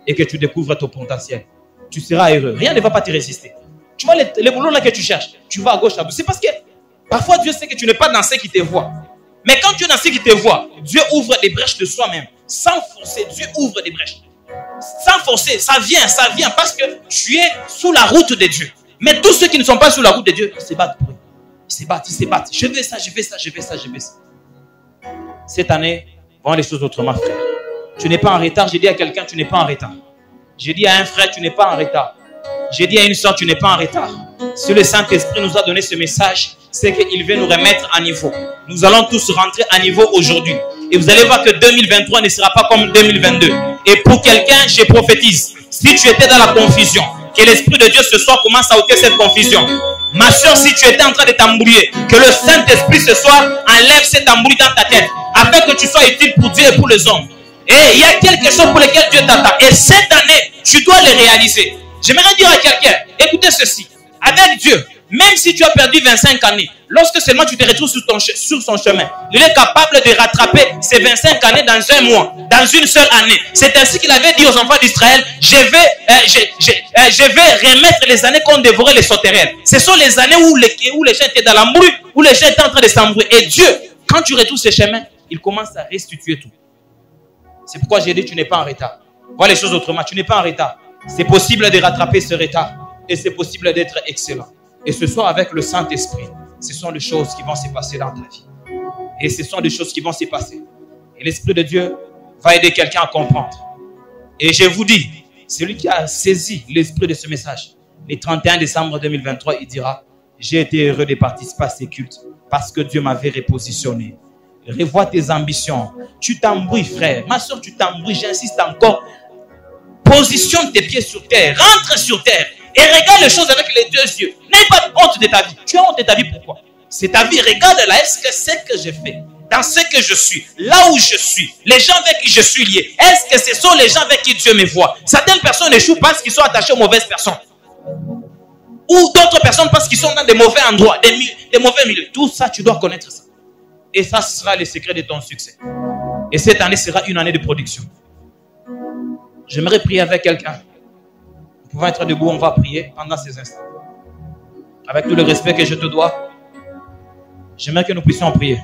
et que tu découvres ton potentiel. Tu seras heureux. Rien ne va pas te résister. Tu vois les boulots là que tu cherches, tu vas à gauche, à droite. C'est parce que parfois Dieu sait que tu n'es pas dans ce qui te voit. Mais quand tu es dans ce qui te voit, Dieu ouvre des brèches de soi-même. Sans forcer, Dieu ouvre des brèches. Sans forcer, ça vient parce que tu es sous la route de Dieu. Mais tous ceux qui ne sont pas sous la route de Dieu, ils se battent pour eux. Ils se battent. Je veux ça. Cette année, voyons les choses autrement, frère. Tu n'es pas en retard. J'ai dit à quelqu'un, tu n'es pas en retard. J'ai dit à un frère, tu n'es pas en retard. J'ai dit à une soeur, tu n'es pas en retard. Si le Saint-Esprit nous a donné ce message, c'est qu'il veut nous remettre à niveau. Nous allons tous rentrer à niveau aujourd'hui. Et vous allez voir que 2023 ne sera pas comme 2022. Et pour quelqu'un, je prophétise. Si tu étais dans la confusion, que l'Esprit de Dieu ce soir commence à ôter cette confusion. Ma soeur, si tu étais en train de t'embrouiller, que le Saint-Esprit ce soir enlève cet embrouille dans ta tête, afin que tu sois utile pour Dieu et pour les hommes. Et il y a quelque chose pour lequel Dieu t'attend. Et cette année, tu dois le réaliser. J'aimerais dire à quelqu'un, écoutez ceci. Avec Dieu, Même si tu as perdu 25 années, lorsque seulement tu te retrouves sur son chemin, il est capable de rattraper ces 25 années dans un mois, dans une seule année. C'est ainsi qu'il avait dit aux enfants d'Israël, je vais remettre les années qu'on dévorait les sauterelles. Ce sont les années où les gens étaient dans l'embrouille, où les gens étaient en train de s'embrouiller. Et Dieu, quand tu retrouves ce chemin, il commence à restituer tout. C'est pourquoi j'ai dit, tu n'es pas en retard. Vois les choses autrement, tu n'es pas en retard. C'est possible de rattraper ce retard. Et c'est possible d'être excellent. Et ce soir, avec le Saint-Esprit, ce sont des choses qui vont se passer dans ta vie. Et ce sont des choses qui vont se passer. Et l'Esprit de Dieu va aider quelqu'un à comprendre. Et je vous dis, celui qui a saisi l'esprit de ce message, le 31 décembre 2023, il dira, j'ai été heureux de participer à ces cultes parce que Dieu m'avait repositionné. Revois tes ambitions. Tu t'embrouilles, frère. Ma soeur, tu t'embrouilles, j'insiste encore. Positionne tes pieds sur terre. Rentre sur terre. Et regarde les choses avec les deux yeux. N'aie pas honte de ta vie. Tu as honte de ta vie, pourquoi? C'est ta vie. Regarde-la. Est-ce que c'est que j'ai fait? Dans ce que je suis, là où je suis, les gens avec qui je suis lié, est-ce que ce sont les gens avec qui Dieu me voit? Certaines personnes échouent parce qu'ils sont attachés aux mauvaises personnes. Ou d'autres personnes parce qu'ils sont dans des mauvais endroits, des mauvais milieux. Tout ça, tu dois connaître ça. Et ça sera le secret de ton succès. Et cette année sera une année de production. J'aimerais prier avec quelqu'un. Nous pouvons être debout, on va prier pendant ces instants. Avec tout le respect que je te dois, j'aimerais que nous puissions prier.